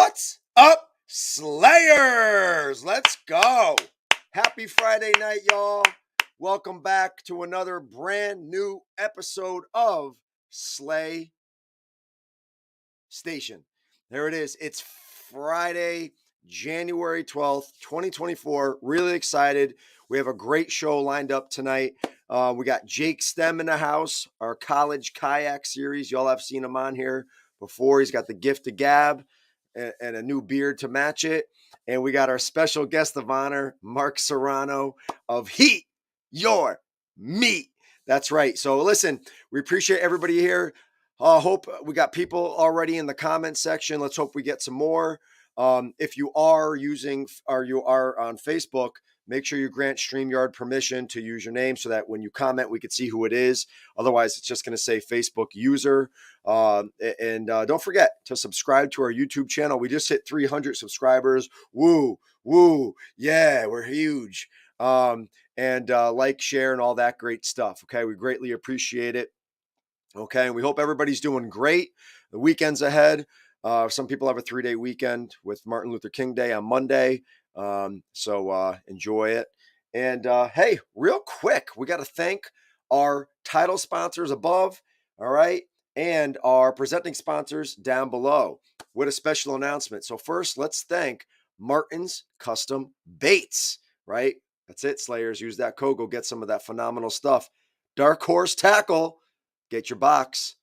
What's up, Slayers? Let's go. Happy Friday night, y'all. Welcome back to another brand new episode of Slay Station. There it is. It's Friday, January 12th, 2024. Really excited. We have a great show lined up tonight. We got Jake Stem in the house, our college kayak series. Y'all have seen him on here before. He's got the gift of gab and a new beard to match it. And we got our special guest of honor, Marc Sorano of Heat Your Meat. That's right. So listen, we appreciate everybody here. Hope we got people already in the comment section. Let's hope we get some more. If you are using or you are on Facebook, make sure you grant StreamYard permission to use your name so that when you comment, we can see who it is. Otherwise, it's just going to say Facebook user. Don't forget to subscribe to our YouTube channel. We just hit 300 subscribers. Woo, woo. Yeah, we're huge. Like, share, and all that great stuff. Okay, we greatly appreciate it. Okay, and we hope everybody's doing great. The weekend's ahead. Some people have a 3-day weekend with Martin Luther King Day on Monday. So enjoy it. And hey, real quick, we got to thank our title sponsors above, all right, and our presenting sponsors down below with a special announcement. So first, let's thank Martin's Custom Baits, right? That's it, Slayers. Use that code. Go get some of that phenomenal stuff. Dark Horse Tackle. Get your box.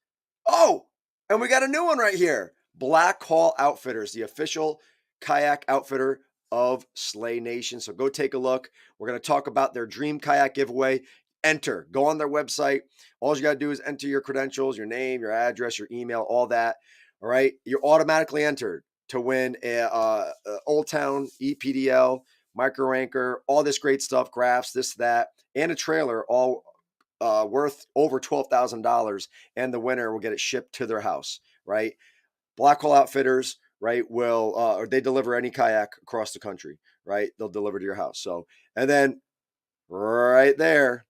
Oh, and we got a new one right here. Black Hall Outfitters, the official kayak outfitter of Slay Nation. So go take a look. We're going to talk about their dream kayak giveaway. Enter. Go on their website. All you got to do is enter your credentials, your name, your address, your email, all that. All right. You're automatically entered to win a Old Town EPDL, micro anchor, all this great stuff, graphs, this, that, and a trailer, all worth over $12,000, and the winner will get it shipped to their house, right? Black Hole Outfitters, right, will, or they deliver any kayak across the country, right? They'll deliver to your house. So, and then right there,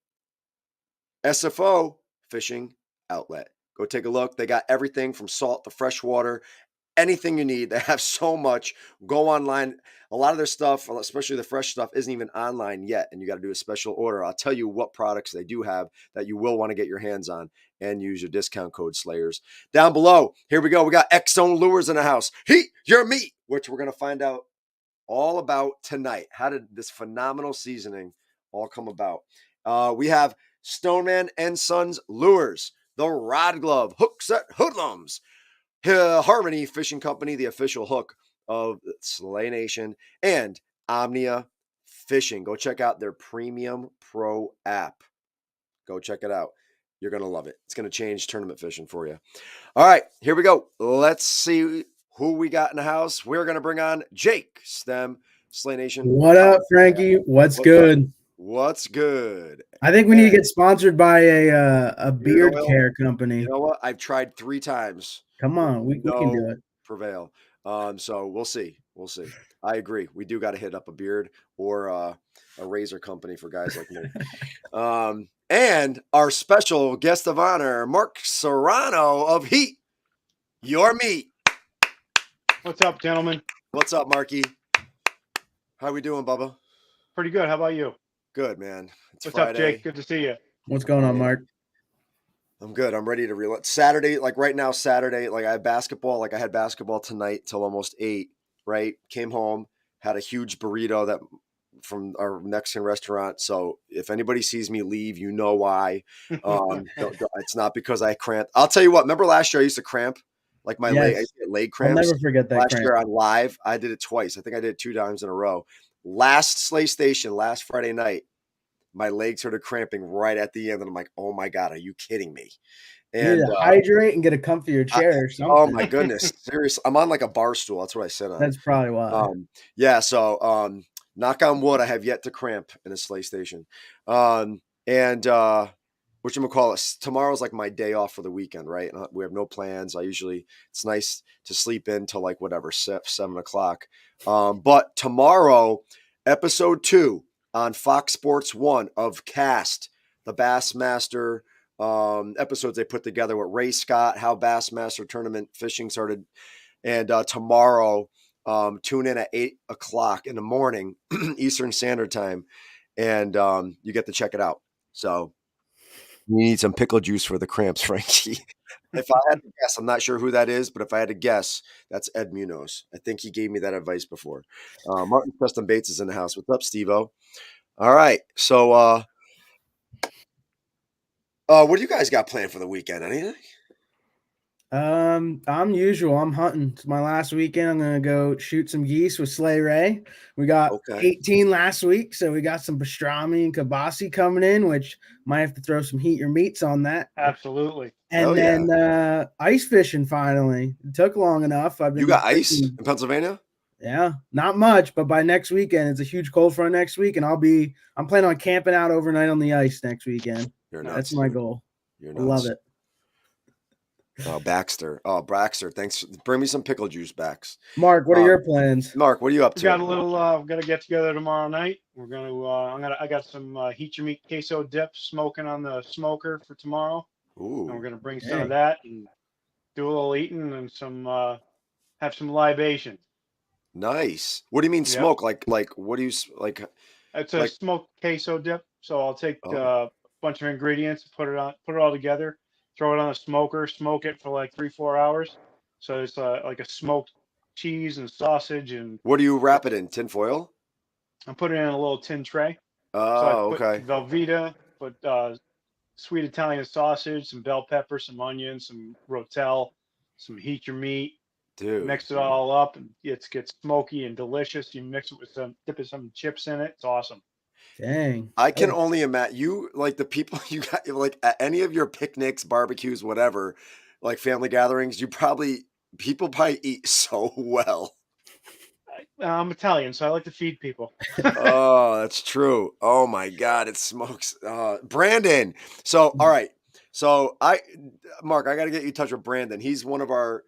SFO Fishing Outlet. Go take a look. They got everything from salt to freshwater, anything you need. They have so much. Go online. A lot of their stuff, especially the fresh stuff, isn't even online yet, and you got to do a special order. I'll tell you what products they do have that you will want to get your hands on, and use your discount code Slayers. Down below, here we go. We got X-Zone Lures in the house. Heat Your Meat, which we're going to find out all about tonight. How did this phenomenal seasoning all come about? We have Stoneman and Sons Lures, the Rod Glove, Hook Set Hoodlums, Harmony Fishing Company, the official hook of Slay Nation, and Omnia Fishing. Go check out their Premium Pro app. Go check it out. You're going to love it. It's going to change tournament fishing for you. All right, here we go. Let's see who we got in the house. We're going to bring on Jake Stem, Slay Nation. What up, Frankie? What's good? Up? What's good? I think we need to get sponsored by a beard care company. You know what? I've tried 3 times. Come on, we can do it. Prevail. So we'll see. We'll see. I agree. We do got to hit up a beard or a razor company for guys like me. And our special guest of honor, Marc Sorano of Heat Your Meat. What's up, gentlemen? What's up, Marky? How we doing, Bubba? Pretty good. How about you? Good, man. It's What's Friday. up, Jake? Good to see you. What's going on, Mark? I'm good. I'm ready to relax. Saturday, like right now, Saturday, like I have basketball. Like I had basketball tonight till almost 8, right? Came home, had a huge burrito that from our Mexican restaurant. So if anybody sees me leave, you know why. It's not because I cramped. I'll tell you what, remember last year I used to cramp? Like my leg, I used to get leg cramps. I'll never forget that last cramp. year on live, I did it twice. I think I did it 2 times in a row. Last Slay Station, last Friday night, my legs started cramping right at the end. And I'm like, oh my God, are you kidding me? And you need to hydrate and get a comfier chair or something. Oh my goodness. Seriously. I'm on like a bar stool. That's what I sit on. That's probably why. Yeah. So knock on wood, I have yet to cramp in a Slay Station. Whatchamacallit, tomorrow's like my day off for the weekend, right? And we have no plans. It's nice to sleep in till like whatever, 7 o'clock. But tomorrow, episode 2 on Fox Sports 1 of Cast, the Bassmaster episodes they put together with Ray Scott, how Bassmaster tournament fishing started. And tomorrow tune in at 8 o'clock in the morning, Eastern Standard Time, and you get to check it out. So you need some pickle juice for the cramps, Frankie. If I had to guess, I'm not sure who that is, but if I had to guess, that's Ed Munoz. I think he gave me that advice before. Martin Preston Bates is in the house. What's up, Steve-O? All right. So what do you guys got planned for the weekend? Anything? I'm usual. I'm hunting. It's my last weekend. I'm gonna go shoot some geese with Sleigh Ray. We got Okay. 18 last week, so we got some pastrami and kibasi coming in, which might have to throw some heat your meats on that. Absolutely. And Hell then ice fishing finally. It took long enough. I've been You got ice fishing- in Pennsylvania? Yeah, not much, but by next weekend, it's a huge cold front next week, and I'm planning on camping out overnight on the ice next weekend. You're nuts. That's my goal. You're I nuts. love it. Oh, Baxter. Oh, Braxter. Thanks. Bring me some pickle juice, Bax. Mark, what are your plans? Mark, what are you up We to? got a little. We're gonna get together tomorrow night. We're gonna. I got some heat your meat queso dip smoking on the smoker for tomorrow, and we're Ooh, gonna bring some Hey. of that and do a little eating and some have some libation. nice. What do you mean Yep. smoke? Like what do you like? It's a Like- smoked queso dip. So I'll take Oh. a bunch of ingredients, put it all together, throw it on a smoker, smoke it for like 3-4 hours. So it's like a smoked cheese and sausage, and What do you wrap it in? Tin foil? I put it in a little tin tray. So I Oh, put okay. Velveeta, put sweet Italian sausage, some bell pepper, some onions, some rotel, some heat your meat. Dude. Mix it all up, and it gets smoky and delicious. You mix it with dip some chips in it. It's awesome. Dang. I can only imagine you like the people you got like at any of your picnics, barbecues, whatever, like family gatherings, people probably eat so well. I'm Italian, so I like to feed people. Oh, that's true. Oh my God, it smokes. Brandon. So, all right. So Mark, I got to get you in touch with Brandon. He's one of our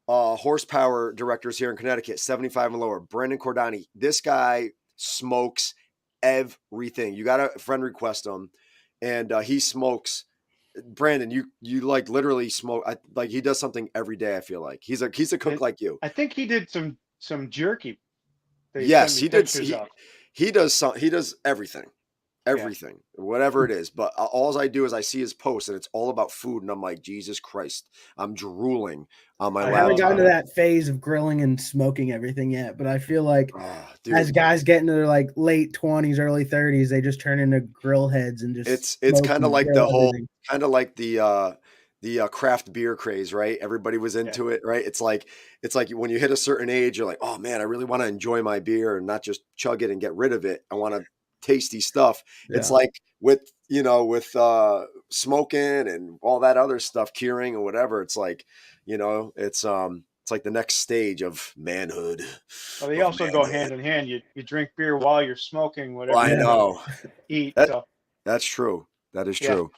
horsepower directors here in Connecticut, 75 and lower. Brandon Cordani. This guy smokes everything. You got to friend request him, and he smokes. Brandon, you like literally smoke. Like he does something every day. I feel like he's a cook And like you. I think he did some jerky. They Yes, sent me he did. pictures of. He does everything, whatever it is. But all I do is I see his post, and it's all about food, and I'm like, Jesus Christ, I'm drooling on my I I laptop. haven't gotten to that phase of grilling and smoking everything yet, but I feel like Oh, as dude, guys get into their like late 20s, early 30s, they just turn into grill heads and just it's smoke kind of and like grill everything. the craft beer craze, right? Everybody was into it, right? It's like when you hit a certain age, you're like, oh man, I really want to enjoy my beer and not just chug it and get rid of it. I want to tasty stuff. It's Yeah. like with smoking and all that other stuff, curing or whatever. It's like, it's like the next stage of manhood. Well, they of also go manhood. hand in hand. You drink beer while you're smoking whatever I you know. eat. That- So That's true. That is Yeah. true.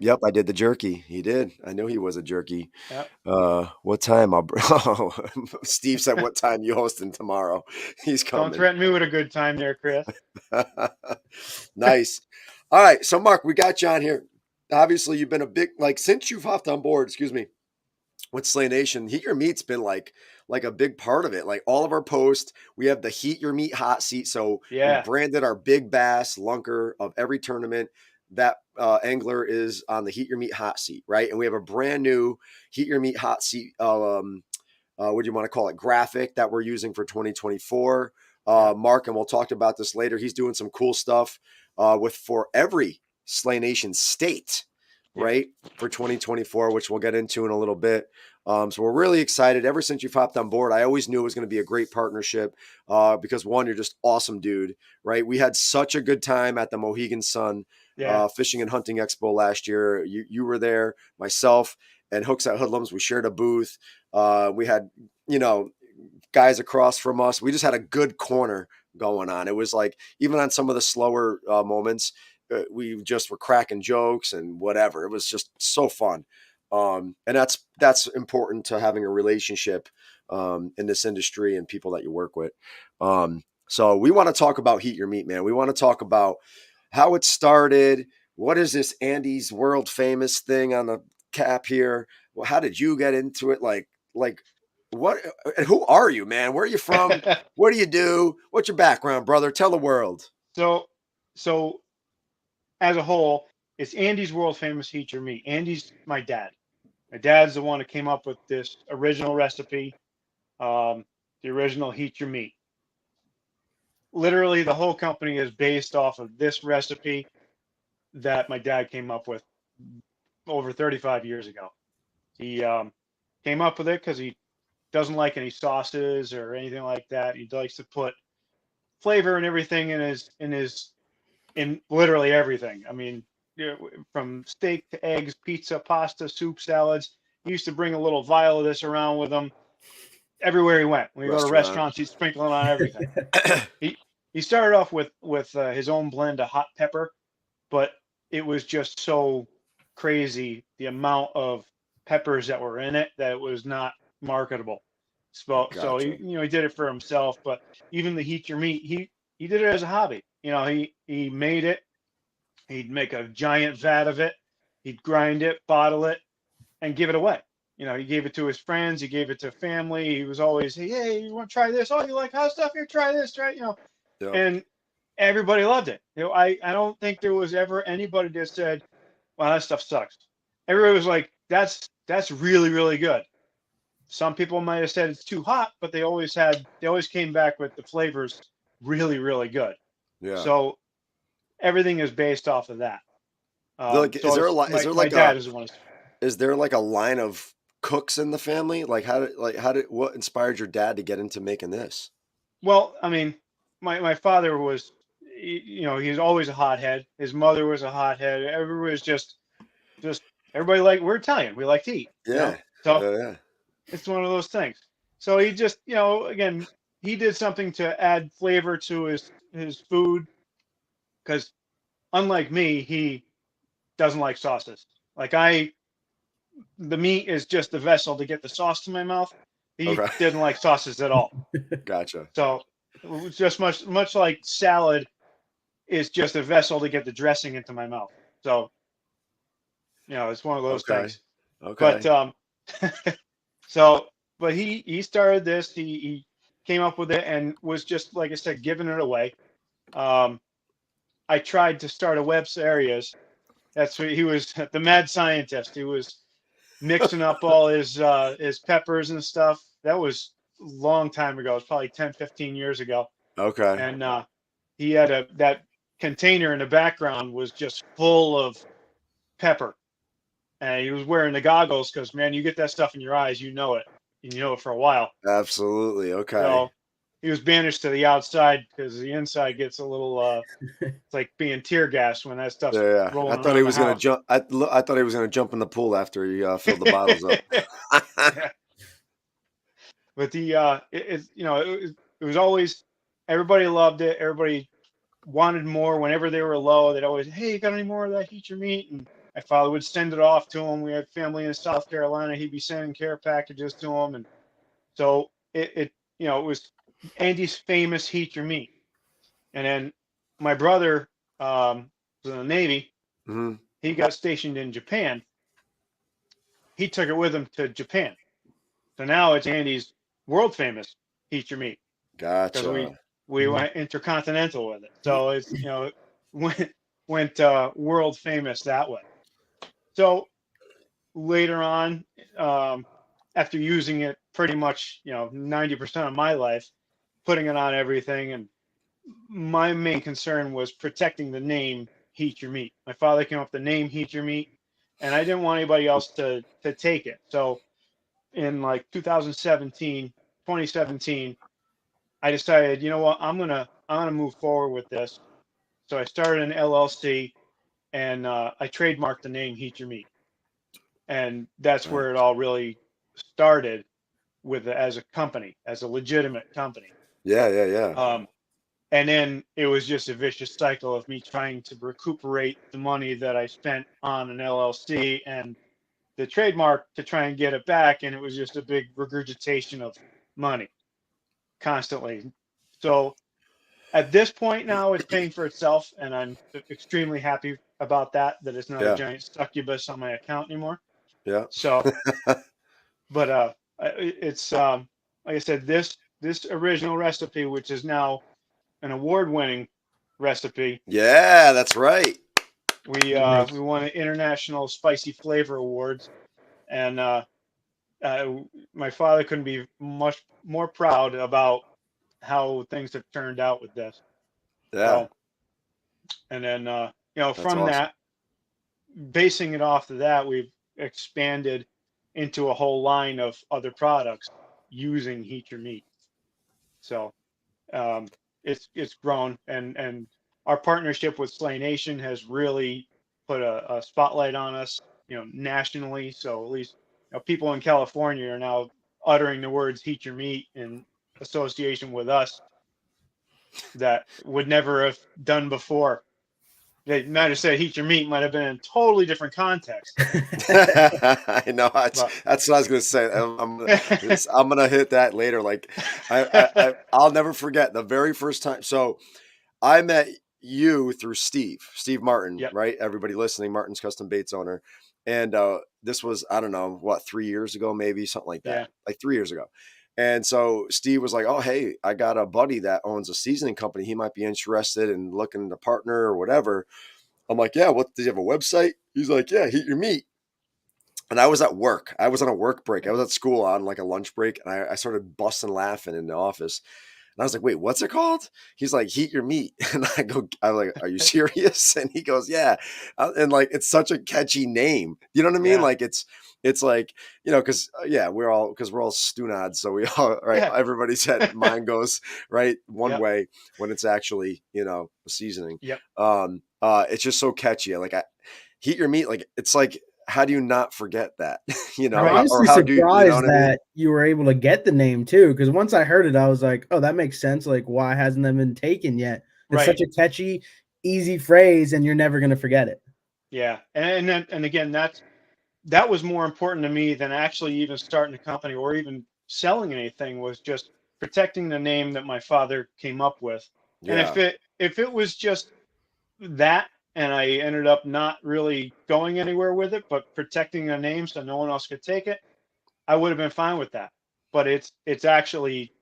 Yep, I did the jerky. He did. I knew he was a jerky. Yep. What time? Oh, Steve said, "What time you hosting tomorrow?" He's Don't coming. threaten me with a good time there, Chris. Nice. All right, so Mark, we got you on here. Obviously, you've been a big since you've hopped on board. Excuse me. With Slay Nation, Heat Your Meat's been like a big part of it. Like all of our posts, we have the Heat Your Meat hot seat. So Yeah. we branded our big bass lunker of every tournament. That angler is on the Heat Your Meat hot seat, right? And we have a brand new Heat Your Meat hot seat. What do you want to call it? Graphic that we're using for 2024. Mark, and we'll talk about this later. He's doing some cool stuff for every Slay Nation state, right? For 2024, which we'll get into in a little bit. So we're really excited. Ever since you've hopped on board, I always knew it was going to be a great partnership because one, you're just awesome, dude, right? We had such a good time at the Mohegan Sun Fishing and Hunting Expo last year. You were there, myself, and Hooks at Hoodlums. We shared a booth. We had, guys across from us. We just had a good corner going on. It was like, even on some of the slower moments, we just were cracking jokes and whatever. It was just so fun. And that's important to having a relationship in this industry and people that you work with. So we want to talk about Heat Your Meat, man. We want to talk about how it started. What is this Andy's world famous thing on the cap here? Well, how did you get into it? Like What? And who are you, man? Where are you from? What do you do? What's your background, brother? Tell the world. So, so as a whole, it's Andy's world famous Heat Your Meat. Andy's my dad. My dad's the one that came up with this original recipe, the original Heat Your Meat. Literally, the whole company is based off of this recipe that my dad came up with over 35 years ago. He came up with it because he doesn't like any sauces or anything like that. He likes to put flavor and everything in literally everything. I mean, you know, from steak to eggs, pizza, pasta, soup, salads. He used to bring a little vial of this around with him everywhere he went. When you go to Restaurant. restaurants, he'd sprinkle it on everything. He started off with his own blend of hot pepper, but it was just so crazy the amount of peppers that were in it that it was not marketable. So Gotcha. he did it for himself, but even the Heat Your Meat, he did it as a hobby. He made it. He'd make a giant vat of it. He'd grind it, bottle it, and give it away. He gave it to his friends. He gave it to family. He was always, hey, you want to try this? Oh, you like hot stuff? Here, try this. Try, Yep. and everybody loved it. I don't think there was ever anybody that said, "Wow, that stuff sucks." Everybody was like, "That's really really good." Some people might have said it's too hot, but they always came back with the flavors really really good. Yeah. So everything is based off of that. Like, is there a lot? Is there My like dad is the one. Is there like a line of cooks in the family? Like, what inspired your dad to get into making this? Well, I mean, my father was, he's always a hothead. His mother was a hothead. Everybody was just everybody we're Italian. We like to eat. Yeah. So Yeah. it's one of those things. So he just, again, he did something to add flavor to his food because unlike me, he doesn't like sauces. Like the meat is just the vessel to get the sauce to my mouth. He Okay. didn't like sauces at all. Gotcha. So it was just much like salad is just a vessel to get the dressing into my mouth. So, it's one of those Okay. things. Okay. But so, but he started this. He came up with it and was just like I said, giving it away. I tried to start a web series. That's what he was, the mad scientist. He was mixing up all his peppers and stuff. That was a long time ago. It was probably 10, 15 years ago. Okay. And he had that container in the background was just full of pepper. And he was wearing the goggles because, man, you get that stuff in your eyes, you know it. And you know it for a while. Absolutely. Okay. So he was banished to the outside because the inside gets a little, it's like being tear gassed when that stuff's Yeah. rolling I thought he around the was gonna house. jump. I thought he was gonna jump in the pool after he filled the bottles up. Yeah. But it was always, everybody loved it. Everybody wanted more. Whenever they were low, they'd always, hey, you got any more of that Heat Your Meat? And my father would send it off to him. We had family in South Carolina. He'd be sending care packages to him. And so it was Andy's famous Heat Your Meat. And then my brother was in the Navy. Hmm. He got stationed in Japan. He took it with him to Japan. So now it's Andy's world famous Heat Your Meat because Gotcha. we went intercontinental with it. So it's went world famous that way. So later on, after using it pretty much 90% of my life, putting it on everything, and my main concern was protecting the name Heat Your Meat. My father came up with the name Heat Your Meat, and I didn't want anybody else to take it. So in like 2017, I decided, you know what, I'm gonna move forward with this. So I started an LLC, and I trademarked the name Heat Your Meat, and that's where it all really started as a company, as a legitimate company. Yeah. Yeah. And then it was just a vicious cycle of me trying to recuperate the money that I spent on an LLC and the trademark to try and get it back, and it was just a big regurgitation of money constantly. So at this point now, it's paying for itself, and I'm extremely happy about that. That it's not a Yeah. giant succubus on my account anymore. Yeah. So, but It's like I said, this original recipe, which is now an award-winning recipe. Yeah, that's right. Nice. We won an international spicy flavor awards, and my father couldn't be much more proud about how things have turned out with this. Yeah, So, and then that's from awesome. that, basing it off of that, we've expanded into a whole line of other products using Heat Your Meat. So um, it's grown, and our partnership with Slay Nation has really put a spotlight on us, nationally. So at least people in California are now uttering the words "Heat Your Meat" in association with us that would never have done before. They might have said "Heat Your Meat" might have been in a totally different context, I know but that's what I was gonna say. I'm gonna hit that later. Like I'll never forget the very first time. So I met you through Steve Martin, yep, right? Everybody listening, Martin's Custom Baits owner, and this was I don't know what 3 years ago, maybe something like that, yeah, like 3 years ago. And so Steve was like, "Oh, hey, I got a buddy that owns a seasoning company. He might be interested in looking to partner or whatever." I'm like, "Yeah, what? Does he have a website?" He's like, "Yeah, Heat Your Meat." And I was at work. I was on a work break. I was at school on like a lunch break, and I started busting laughing in the office. And I was like, "Wait, what's it called?" He's like, "Heat Your Meat." And I'm like, "Are you serious?" And he goes, "Yeah." And like, it's such a catchy name. You know what I mean? yeah, Like, it's like because yeah, we're all stunads, so we all right. yeah, Everybody's head mind goes right one yep, way when it's actually a seasoning. yep. It's just so catchy. Like, Heat Your Meat. Like, it's like, how do you not forget that? I'm Right. Or honestly how do you know surprised what I mean? that you were able to get the name too, because once I heard it, I was like, "Oh, that makes sense. Like, why hasn't that been taken yet?" It's Right. such a catchy, easy phrase, and you're never gonna forget it. Yeah. And again, that was more important to me than actually even starting a company or even selling anything, was just protecting the name that my father came up with. And Yeah, if it was just that, and I ended up not really going anywhere with it, but protecting the name so no one else could take it, I would have been fine with that. But it's actually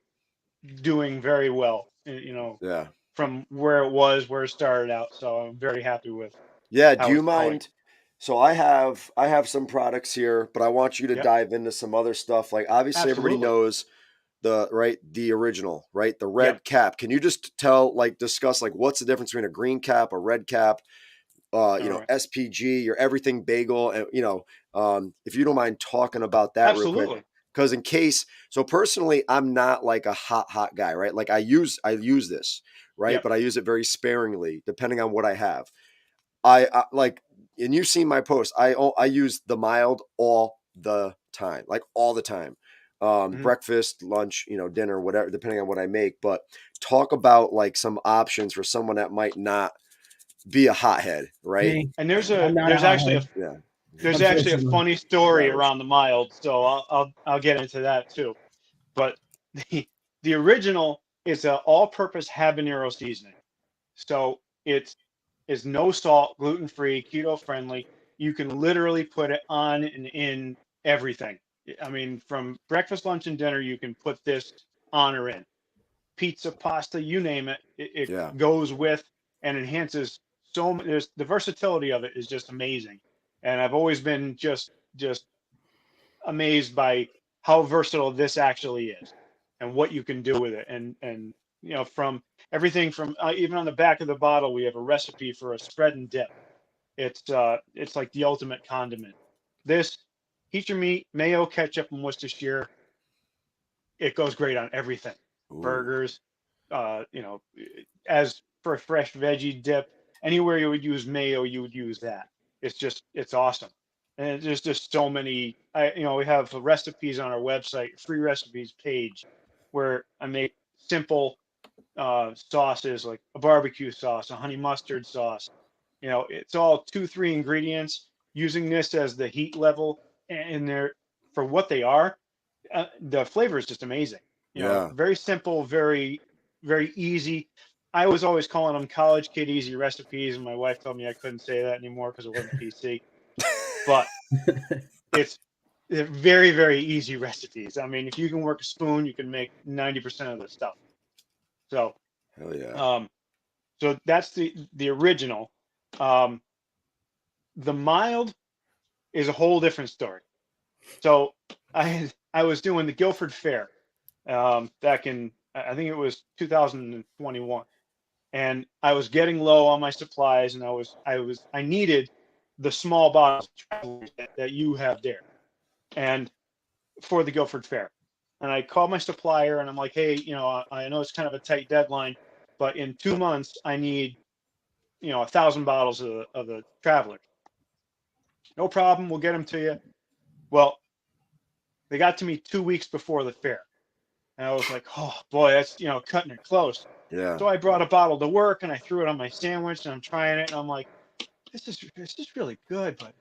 doing very well, yeah. from where it started out. So I'm very happy with Yeah, do how you it's going. mind? So I have some products here, but I want you to Yep, dive into some other stuff. Like, obviously everybody absolutely. knows the original, right? The Yep. red cap. Can you just discuss like what's the difference between a green cap, a red cap, All right. SPG, your everything bagel, and if you don't mind talking about that real quick. Absolutely. Because so personally, I'm not like a hot guy, right? Like I use this, right? Yep. But I use it very sparingly, depending on what I have. I like, and you've seen my post. I use the mild all the time, like all the time. Mhm. Breakfast, lunch, dinner, whatever, depending on what I make. But talk about like some options for someone that might not be a hothead, right? Me, And I'm not a there's actually hothead, Yeah, unfortunately. funny story average. around the mild, so I'll get into that too. But the the original is a all-purpose habanero seasoning. So it's is no salt, gluten free, keto friendly. You can literally put it on and in everything. I mean, from breakfast, lunch, and dinner, you can put this on or in pizza, pasta, you name it. It Yeah, goes with and enhances There's the versatility of it is just amazing, and I've always been just amazed by how versatile this actually is, and what you can do with it. And from everything from even on the back of the bottle, we have a recipe for a spread and dip. It's like the ultimate condiment. This Heat Your Meat, mayo, ketchup, and Worcestershire. It goes great on everything. ooh, Burgers, as for a fresh veggie dip, anywhere you would use mayo, you would use that. It's awesome. And there's just so many. We have recipes on our website, free recipes page, where I make simple sauces like a barbecue sauce, a honey mustard sauce. It's all 2, 3 ingredients. Using this as the heat level, and they're for what they are, the flavor is just amazing. yeah. Very simple, very very easy. I was always calling them college kid easy recipes, and my wife told me I couldn't say that anymore because it wasn't PC. But it's they're very, very easy recipes. I mean, if you can work a spoon, you can make 90% of the stuff. So, Hell yeah. so that's the original. Um, the mild is a whole different story. So I was doing the Guilford Fair back in, I think it was 2021, and I was getting low on my supplies, and I needed the small bottles that you have there, and for the Guilford Fair. And I called my supplier and I'm like, hey, I know it's kind of a tight deadline, but in 2 months I need 1,000 bottles of the Traveler. No problem, we'll get them to you. Well, they got to me 2 weeks before the fair, and I was like, oh boy, that's cutting it close. Yeah. So I brought a bottle to work and I threw it on my sandwich and I'm trying it and I'm like, this is really good, but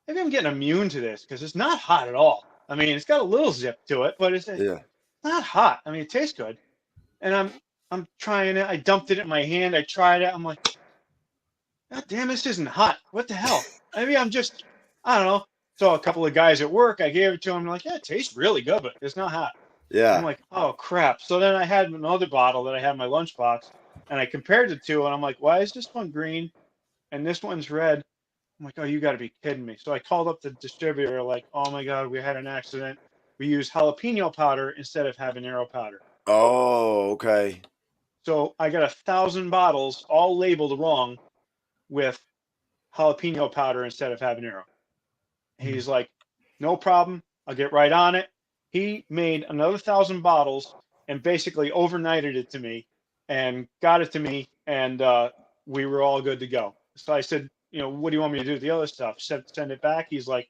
maybe I'm getting immune to this because it's not hot at all. I mean, it's got a little zip to it, but it's Yeah. not hot. I mean, it tastes good. And I'm trying it. I dumped it in my hand. I tried it. I'm like, God damn, this isn't hot. What the hell? Maybe I don't know. So a couple of guys at work, I gave it to them. Like, yeah, it tastes really good, but it's not hot. I'm Yeah. like, oh crap. So then I had another bottle that I had in my lunchbox, and I compared the two, and I'm like, why is this one green and this one's red? I'm like, oh, you got to be kidding me. So I called up the distributor, like, oh my God, we had an accident. We used jalapeno powder instead of habanero powder. Oh, okay. So I got 1,000 bottles all labeled wrong with jalapeno powder instead of habanero. He's like, no problem. I'll get right on it. He made another 1,000 bottles and basically overnighted it to me and got it to me. And we were all good to go. So I said, what do you want me to do with the other stuff? Send it back. He's like,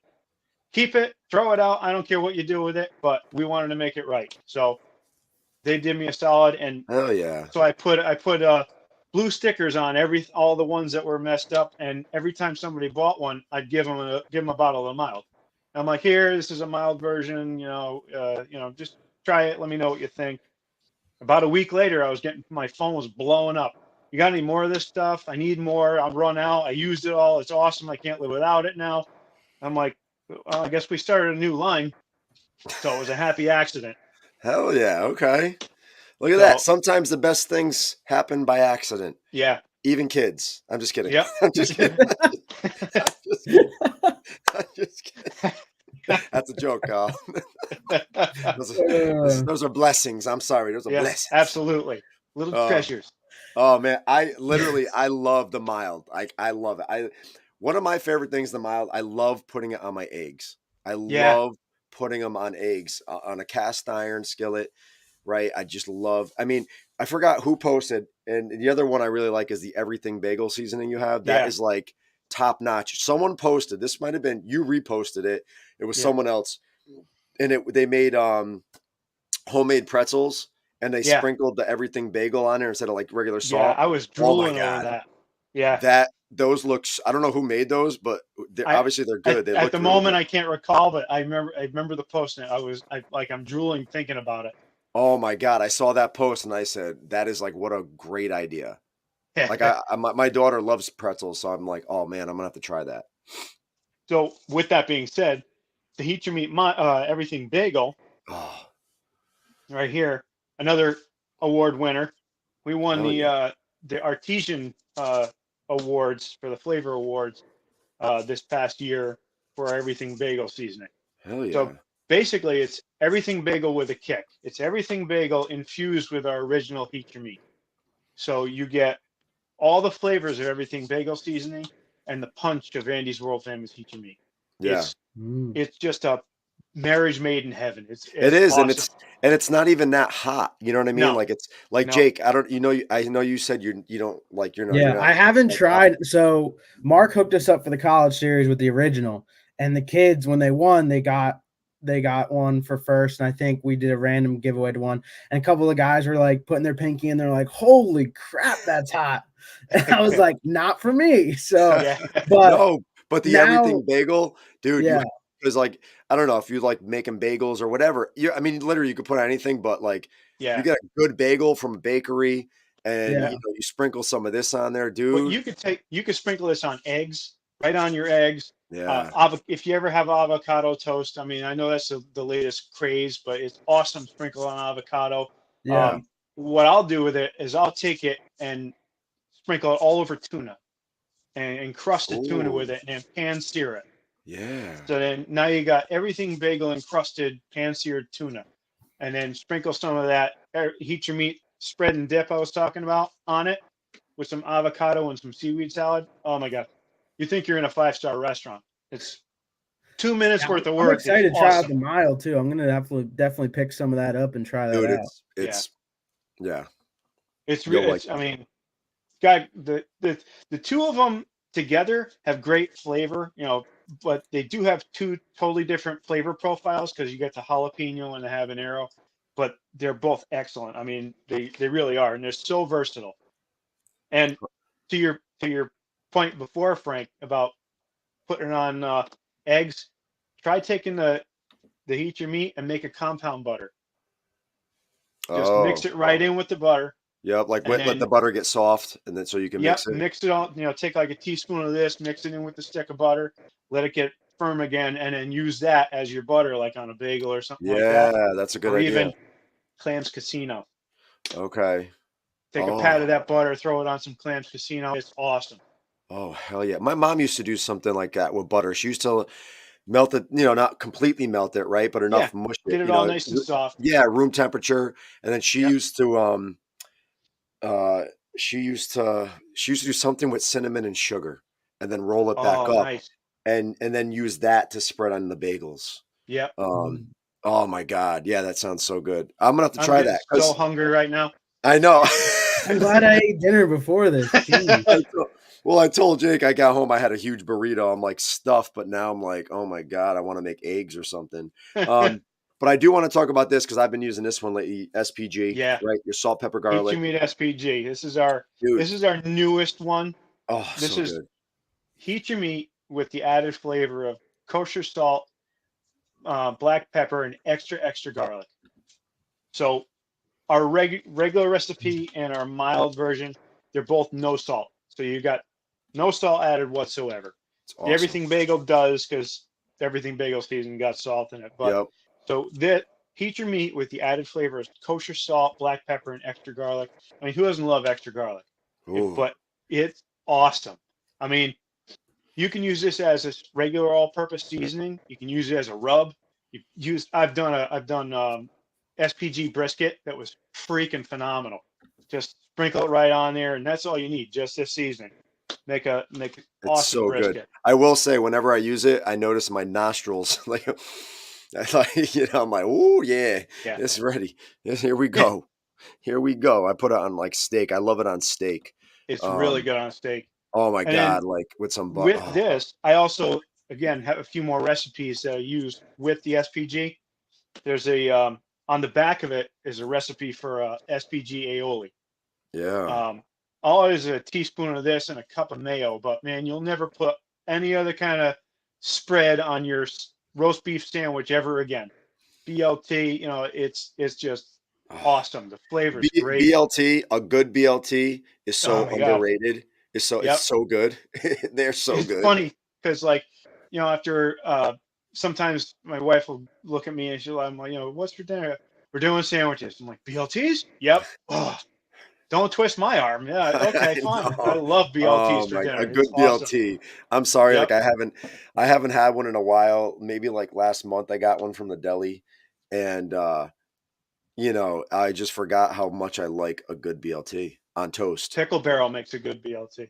keep it, throw it out. I don't care what you do with it, but we wanted to make it right. So they did me a solid. And Hell yeah. so I put blue stickers on all the ones that were messed up, and every time somebody bought one, I'd give them a bottle of the mild. I'm like, here, this is a mild version. Just try it. Let me know what you think. About a week later, my phone was blowing up. You got any more of this stuff? I need more. I'll run out. I used it all. It's awesome. I can't live without it now. I'm like, well, I guess we started a new line. So it was a happy accident. Hell yeah. Okay. Look at So that. Sometimes the best things happen by accident. yeah. Even kids. I'm just kidding. Yep. I'm just kidding. I'm just kidding. I'm just kidding. That's a joke, Carl. Those are blessings. I'm sorry. Those are Yeah, blessings. absolutely. Little treasures. Oh man, I love the mild. I love it. One of my favorite things, the mild. I love putting it on my eggs. I love putting them on eggs on a cast iron skillet. Right. I just love. I mean, I forgot who posted, and the other one I really like is the everything bagel seasoning you have. That is like top notch. Someone posted. This might have been you. Reposted it. It was someone else, and they made homemade pretzels. And they sprinkled the everything bagel on there instead of like regular salt. Yeah, I was drooling over that. Yeah. Those looks, I don't know who made those, but obviously they're good. They at the really moment good. I can't recall, but I remember the post, and I'm drooling thinking about it. Oh my God. I saw that post and I said, that is like, what a great idea. Like my daughter loves pretzels. So I'm like, oh man, I'm gonna have to try that. So with that being said, the Heat Your Meat everything bagel right here, another award winner. We won the Artesian awards for the flavor awards this past year for our everything bagel seasoning. Hell yeah. So basically, it's everything bagel with a kick. It's everything bagel infused with our original Heat Your Meat. So you get all the flavors of everything bagel seasoning and the punch of Andy's world famous Heat Your Meat. Yeah. It's just a marriage made in heaven. It is, awesome. and it's not even that hot. You know what I mean? No. Like it's like Jake. I know you said you don't like you're not. Yeah, you're not, I haven't tried. So Mark hooked us up for the college series with the original, and the kids when they won, they got one for first, and I think we did a random giveaway to one. And a couple of guys were like putting their pinky in, they're like, "Holy crap, that's hot!" And I was like, "Not for me." So, but the everything bagel, dude. Yeah. Because like I don't know if you like making bagels or whatever. I mean, literally you could put anything, but like you get a good bagel from a bakery, and you sprinkle some of this on there, dude. But you could sprinkle this on eggs, right on your eggs. Yeah. If you ever have avocado toast, I mean, I know that's the latest craze, but it's awesome. Sprinkle on avocado. Yeah. Um, what I'll do with it is I'll take it and sprinkle it all over tuna and crust the tuna Oh, with it and pan sear it. yeah. So then now you got everything bagel encrusted, pan seared tuna, and then sprinkle some of that heat your meat spread and dip I was talking about on it with some avocado and some seaweed salad. Oh my god, you think you're in a 5-star restaurant? It's 2 minutes Yeah, worth of I'm work. It's excited to try out awesome. the mild too. I'm gonna have to definitely pick some of that up and try that Dude, out. Yeah, yeah, it's real. you'll like It's I mean, guy, the two of them together have great flavor, but they do have two totally different flavor profiles because you get the jalapeno and the habanero, but they're both excellent. I mean, they really are, and they're so versatile. And to your point before, Frank, about putting on eggs, try taking the heat your meat and make a compound butter. Just mix oh, it right in with the butter, yep, like and let the then butter get soft and then so you can yep, mix it. mix it all. Take like a teaspoon of this, mix it in with the stick of butter, let it get firm again, and then use that as your butter, like on a bagel or something like that, Yeah, that's a good or idea. even clams casino. Okay. Take a pat Oh, of that butter, throw it on some clams casino. It's awesome. oh, hell yeah. My mom used to do something like that with butter. She used to melt it, not completely melt it, right? But Yeah, enough mush it, get it all nice and soft. yeah, room temperature. And then Yep. uh she used to do something with cinnamon and sugar and then roll it back Oh, up nice. and then use that to spread on the bagels. Yep. Um, Mm. oh my God. Yeah, that sounds so good. I'm gonna have to I'm try getting that so because hungry right now. I know. I'm glad I ate dinner before this. Jeez. Well, I told Jake I got home, I had a huge burrito. I'm like stuffed, but now I'm like, oh my God, I want to make eggs or something. But I do want to talk about this because I've been using this one lately, SPG, Yeah. right? Your salt, pepper, Heat your garlic. meat SPG. This Dude, is our newest one. oh, This so is good. heat your meat with the added flavor of kosher salt, black pepper, and extra extra garlic. So our regular recipe and our mild version, they're both no salt. So you got no salt added whatsoever. It's The awesome. everything bagel does because everything bagel season got salt in it. But Yep. so that heat your meat with the added flavor of kosher salt, black pepper, and extra garlic. I mean, who doesn't love extra garlic? Ooh. But it's awesome. I mean, you can use this as a regular all-purpose seasoning. You can use it as a rub. I've done SPG brisket that was freaking phenomenal. Just sprinkle it right on there, and that's all you need. Just this seasoning. Make It's awesome so good. brisket. I will say, whenever I use it, I notice my nostrils like, I'm like, oh yeah, Yeah, it's ready. Here we go. Here we go. I put it on like steak. I love it on steak. it's really Um, good on steak. oh my And then God, like with some butter. with Oh, this, I also again have a few more recipes that I use with the SPG. There's a on the back of it is a recipe for SPG aioli. yeah. Um, all is a teaspoon of this and a cup of mayo, but man, you'll never put any other kind of spread on your roast beef sandwich ever again. BLT, it's just Oh, awesome. The flavor's great. BLT, a good BLT is Oh so my god. underrated. It's Yep. so good. They're so It's good. funny because like, after sometimes my wife will look at me and I'm like, what's for dinner? We're doing sandwiches. I'm like, BLTs? Yep. Oh, don't twist my arm. Yeah, okay, I fine. I know. love BLTs Oh for my, a dinner. It's good awesome. BLT. I'm sorry, like Yep. I haven't had one in a while. Maybe like last month I got one from the deli, and I just forgot how much I like a good BLT on toast. Pickle Barrel makes a good BLT.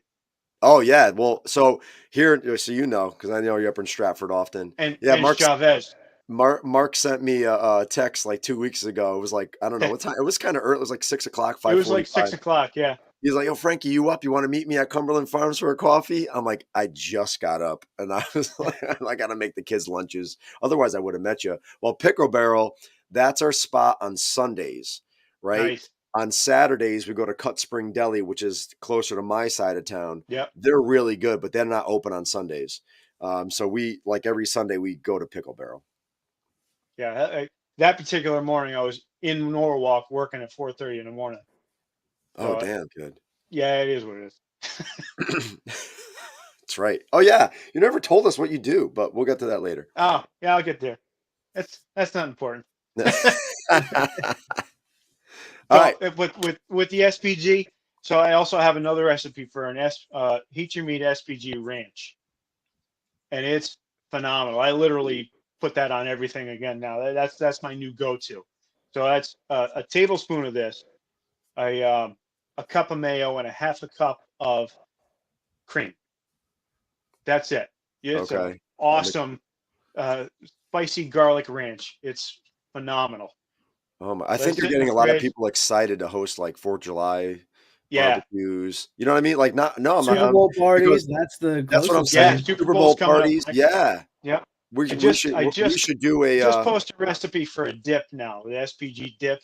Oh yeah, well, so here, so because I know you're up in Stratford often. Yeah, And Chavez. Mark sent me a text like 2 weeks ago. It was like I don't know what time. It was kind of early. It was like 6 o'clock, It five was like forty-five. 6 o'clock. Yeah. He's like, "Yo, Frankie, you up? You want to meet me at Cumberland Farms for a coffee?" I'm like, "I just got up, and I was like, I got to make the kids lunches. Otherwise, I would have met you." Well, Pickle Barrel, that's our spot on Sundays, right? Nice. On Saturdays, we go to Cut Spring Deli, which is closer to my side of town. Yep. They're really good, but they're not open on Sundays. So we like every Sunday we go to Pickle Barrel. Yeah. That particular morning, I was in Norwalk working at 4:30 in the morning. Oh, So damn, good. yeah, it is what it is. That's right. Oh yeah, you never told us what you do, but we'll get to that later. Oh, yeah, I'll get there. That's not important. All So right. with the SPG, so I also have another recipe for an heat your meat SPG ranch, and it's phenomenal. I literally put that on everything again now. That's my new go-to. So that's a tablespoon of this, a cup of mayo, and a half a cup of cream. That's it. It's a Okay. awesome spicy garlic ranch. It's phenomenal. I Let think it you're sit in the getting a lot of fridge. people excited to host like 4th of July Yeah, barbecues. You know what I mean? Like not no, I'm not Super Bowl because parties. That's the that's what I'm closest yeah. saying. thing. Super Super Bowl's Bowl coming up parties. next. Yeah. Yeah. We I we just should I we just should do a just posted a recipe for a dip now, the SPG dip,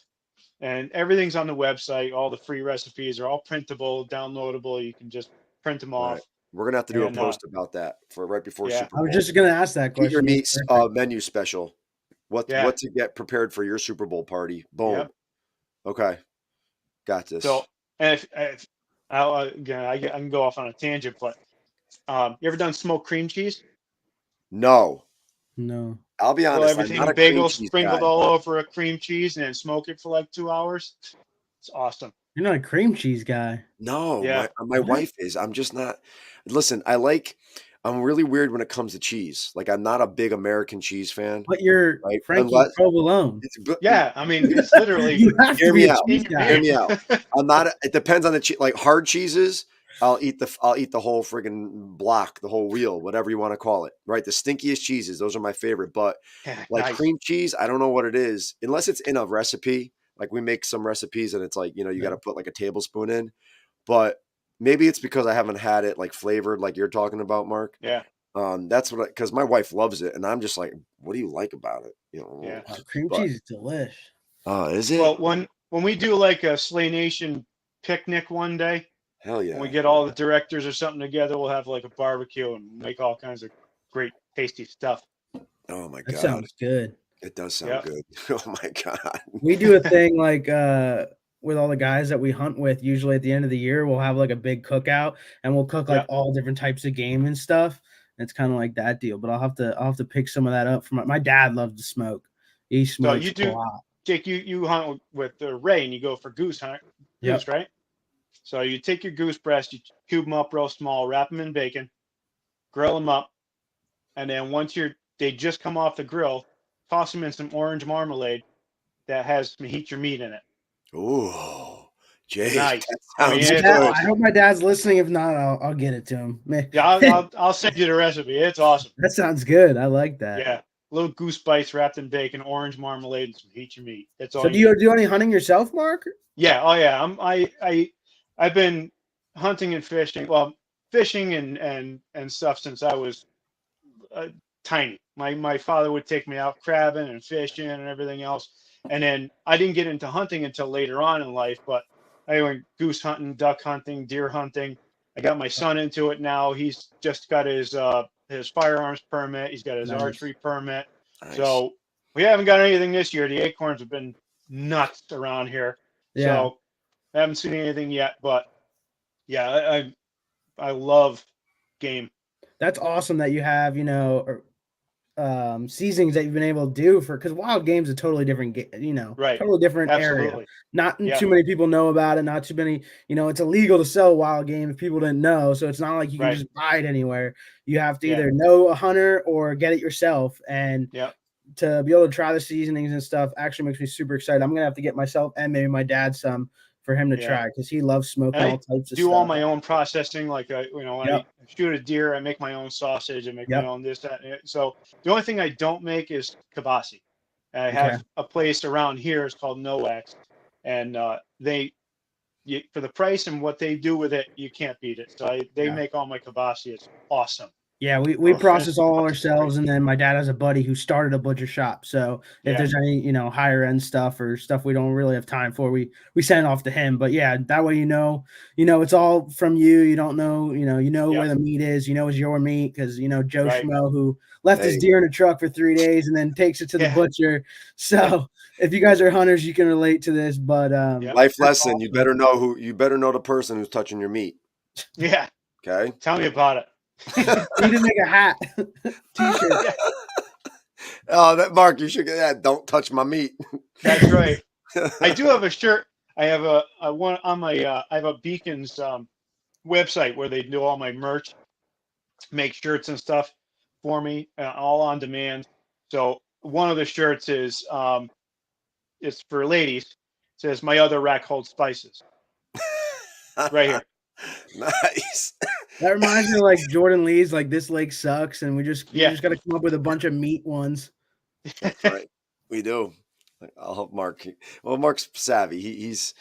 and everything's on the website. All the free recipes are all printable, downloadable. You can just print them all right. off. We're gonna have to do a And post about that for right before yeah, Super I was Bowl. just gonna ask that Eat your question. That's meats perfect. menu special. yeah, What to get prepared for your Super Bowl party. yeah. Boom. Okay. Got this. So, and if I'll, again, I can go off on a tangent, but you ever done smoked cream cheese? No. No. I'll be Well, honest, I'm not everything a cream bagel cheese sprinkled guy. all over a cream cheese and then smoke it for like 2 hours. It's awesome. You're not a cream cheese guy. No, Yeah. my What? wife is. I'm just not. Listen, I'm really weird when it comes to cheese. Like I'm not a big American cheese fan, But you're right? Frankie Unless Provolone. it's Yeah. I mean, it's literally You have to hear be me a out. cheese in your Hear guy. me name. out. I'm not. It depends on the cheese. Like hard cheeses, I'll eat the whole friggin' block, the whole wheel, whatever you want to call it. Right? The stinkiest cheeses, those are my favorite. But Yeah, like nice. cream cheese, I don't know what it is unless it's in a recipe. Like we make some recipes and it's like you got to put like a tablespoon in. But maybe it's because I haven't had it like flavored like you're talking about, Mark. Yeah. That's what because my wife loves it, and I'm just like, what do you like about it? Yeah. Cream But cheese is delish. is it? Well, when we do like a Slay Nation picnic one day, Hell when we yeah! get all the directors or something together, we'll have like a barbecue and make all kinds of great, tasty stuff. Oh my That god, sounds good. it does sound Yeah. good. Oh my god. We do a thing like with all the guys that we hunt with. Usually at the end of the year, we'll have like a big cookout and we'll cook like Yeah. all different types of game and stuff. It's kind of like that deal. But I'll have to pick some of that up from my dad. Loves to smoke. He So smokes you a do, lot. Jake. You hunt with Ray, and you go for Yep. goose, right? So you take your goose breast, you cube them up real small, wrap them in bacon, grill them up, and then once they just come off the grill, toss them in some orange marmalade that has some heat your meat in it. Ooh, Jake, Nice. that I mean, sounds it's good. I awesome. hope my dad's listening. If not, I'll get it to him. Man, Yeah, I'll send you the recipe. It's awesome. that sounds good. I like that. Yeah, little goose bites wrapped in bacon, orange marmalade, and some heat your meat. That's all So you do you need. do any hunting yourself, Mark? Yeah. Oh yeah. I've been hunting and fishing. Well, fishing and stuff since I was tiny. My father would take me out crabbing and fishing and everything else. And then I didn't get into hunting until later on in life, but I went goose hunting, duck hunting, deer hunting. I got my son into it now. He's just got his firearms permit. He's got his Nice. archery permit. Nice. So we haven't got anything this year. The acorns have been nuts around here. Yeah. So I haven't seen anything yet, but yeah, I love game. That's awesome that you have, seasonings that you've been able to do because wild game's a totally different, Right. totally different area. Absolutely. Not Yeah. too many people know about it. Not too many, it's illegal to sell wild game if people didn't know. So it's not like you can Right. just buy it anywhere. You have to Yeah. either know a hunter or get it yourself. And Yeah. to be able to try the seasonings and stuff actually makes me super excited. I'm gonna have to get myself and maybe my dad some for him to Yeah. try because he loves smoking And all I types of do stuff. all my own processing. Like when Yep. I shoot a deer, I make my own sausage. I make my Yep. own this, that. And so the only thing I don't make is kibasi. I Okay. have a place around here. It's called NoX, and for the price and what they do with it, you can't beat it. So they Yeah. make all my kibasi. It's awesome. Yeah, we Oh, process all Kibasi is great. ourselves, and then my dad has a buddy who started a butcher shop. So if Yeah. there's any, higher end stuff or stuff we don't really have time for, we send it off to him. But yeah, that way it's all from you. You don't know, Yep. where the meat is. It's your meat because Joe Right. Schmo who left his Hey. deer in a truck for 3 days and then takes it to the Yeah. butcher. So if you guys are hunters, you can relate to this. But Yep. Life that's lesson: awesome. you better know the person who's touching your meat. Yeah. Okay. Tell me about it. We need to make a hat, t-shirt. Yeah, Oh, that Mark, you should get that. Don't touch my meat. that's right. I do have a shirt. I have a one on my. I have a Beacons website where they do all my merch, make shirts and stuff for me, all on demand. So one of the shirts is it's for ladies. It says my other rack holds spices. Right here. Nice. That reminds me of like Jordan Lee's like this lake sucks, and we just Yeah. got to come up with a bunch of meat ones. That's right. We do. I'll help Mark. Well, Mark's savvy. He's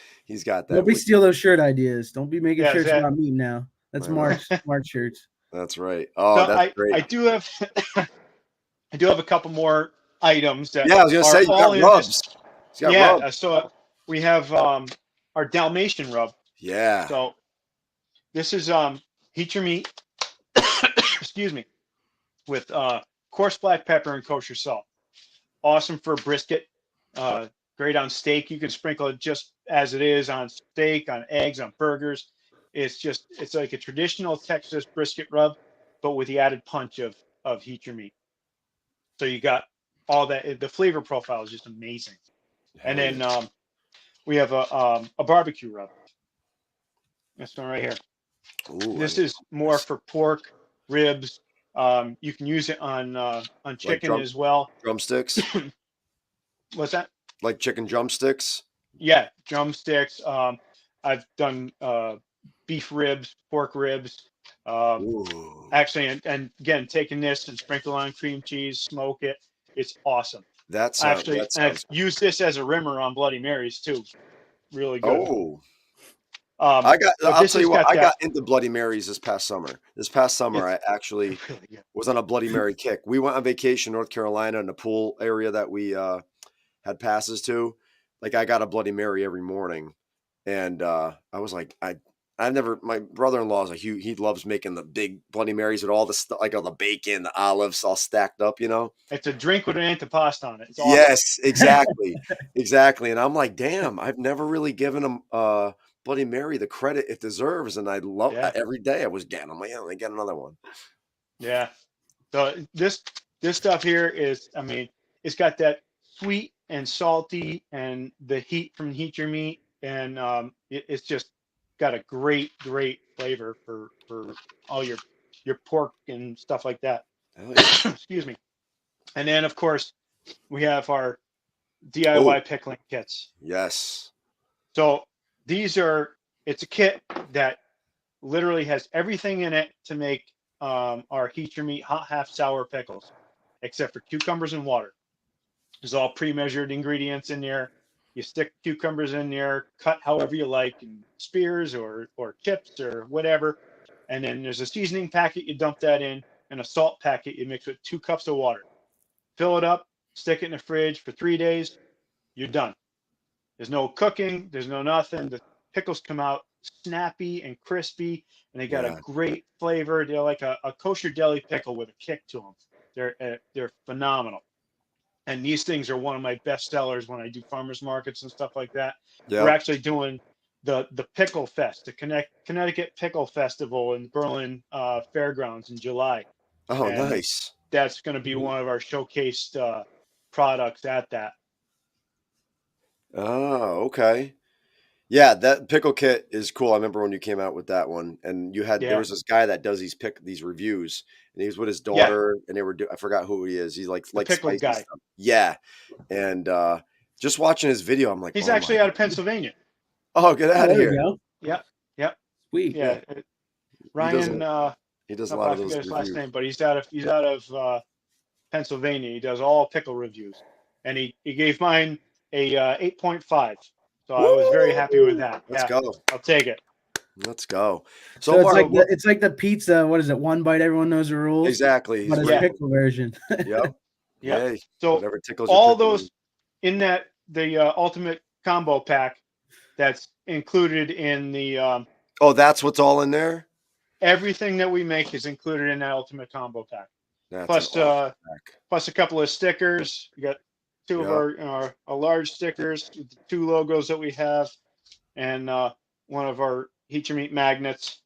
got that. Don't be steal those shirt ideas. Don't be making Yeah, shirts that- about meat now. That's I know. Mark's shirts. That's right. Oh, So that's I great. do have I do have a couple more items that Yeah, I was gonna are say you all got in rubs. this. You got Yeah, rubs. so we have our Dalmatian rub. Yeah. So this is heat your meat, excuse me, with coarse black pepper and kosher salt. Awesome for brisket. Great on steak. You can sprinkle it just as it is on steak, on eggs, on burgers. It's like a traditional Texas brisket rub, but with the added punch of heat your meat. So you got all that. The flavor profile is just amazing. And Hell then yeah. we have a barbecue rub. This one right here. Ooh, This is more for pork, ribs. You can use it on like chicken as well. drumsticks, What's that? like chicken drumsticks. Yeah, drumsticks. I've done beef ribs, pork ribs. Ooh, Actually, and again, taking this and sprinkle on cream cheese, smoke it. It's awesome. that Actually, I've sounds. used this as a rimmer on Bloody Marys too. Really good. Oh, But I'll this tell has you what, got I got that. into Bloody Marys this past summer. This past summer, It's I actually really good. was on a Bloody Mary kick. We went on vacation, North Carolina, in the pool area that we had passes to. Like I got a Bloody Mary every morning, and I was like, I've never. My brother-in-law is he loves making the big Bloody Marys with all the stuff, like all the bacon, the olives, all stacked up, you know. It's a drink with an antipasto on it. It's awesome. Yes, exactly, exactly. And I'm like, damn, I've never really given him Bloody Mary the credit it deserves, and I love Yeah, every day I was getting. I'm like, yeah, let me get another one. yeah. So this stuff here is, I mean, it's got that sweet and salty and the heat from heat your meat, and it's just got a great flavor for all your pork and stuff like that. Hell yeah. Excuse me. And then of course we have our Oh, DIY pickling kits. yes. So these are it's a kit that literally has everything in it to make our heat your meat hot half sour pickles, except for cucumbers and water. There's all pre-measured ingredients in there. You stick cucumbers in there, cut however you like, in spears or chips or whatever. And then there's a seasoning packet. You dump that in, and a salt packet. You mix with 2 cups of water. Fill it up. Stick it in the fridge for 3 days. You're done. There's no cooking. There's no nothing. The pickles come out snappy and crispy, and they got a Yeah. great flavor. They're like a kosher deli pickle with a kick to them. They're phenomenal. And these things are one of my best sellers when I do farmers markets and stuff like that. We're Yep. actually doing the Pickle Fest, the Connecticut Pickle Festival in Berlin Fairgrounds in July, Oh, and nice. that's going to be one of our showcased products at that. Oh, okay. Yeah, that pickle kit is cool. I remember when you came out with that one, and there Yeah, was this guy that does these reviews, and he was with his yeah, daughter, and I forgot who he is. He's the like pickle spicy guy. stuff. Yeah, and just watching his video, I'm like, He's oh my, actually out of Pennsylvania. oh, get Oh, out of there we here. go. Yeah, yeah, Sweet. yeah. He does Ryan, he does a oh, lot I of those forget his last reviews. name, but he's out of Pennsylvania. He does all pickle reviews, and he gave mine a 8.5. So I was very happy with Woo! that. Let's Yeah, go. I'll take it. Let's go. So So Mark, it's like the pizza. What is it? One bite, everyone knows the rules. exactly. But He's it's Yeah, pickle version. Yep. yeah. Yeah. So Whatever tickles your all pickle. those in the ultimate combo pack that's included in the Oh, that's what's all in there? everything that we make is included in that ultimate combo pack. That's an Plus awesome pack. plus a couple of stickers. We got two of Yep. our large stickers with the 2 logos that we have, and one of our heat your meat magnets,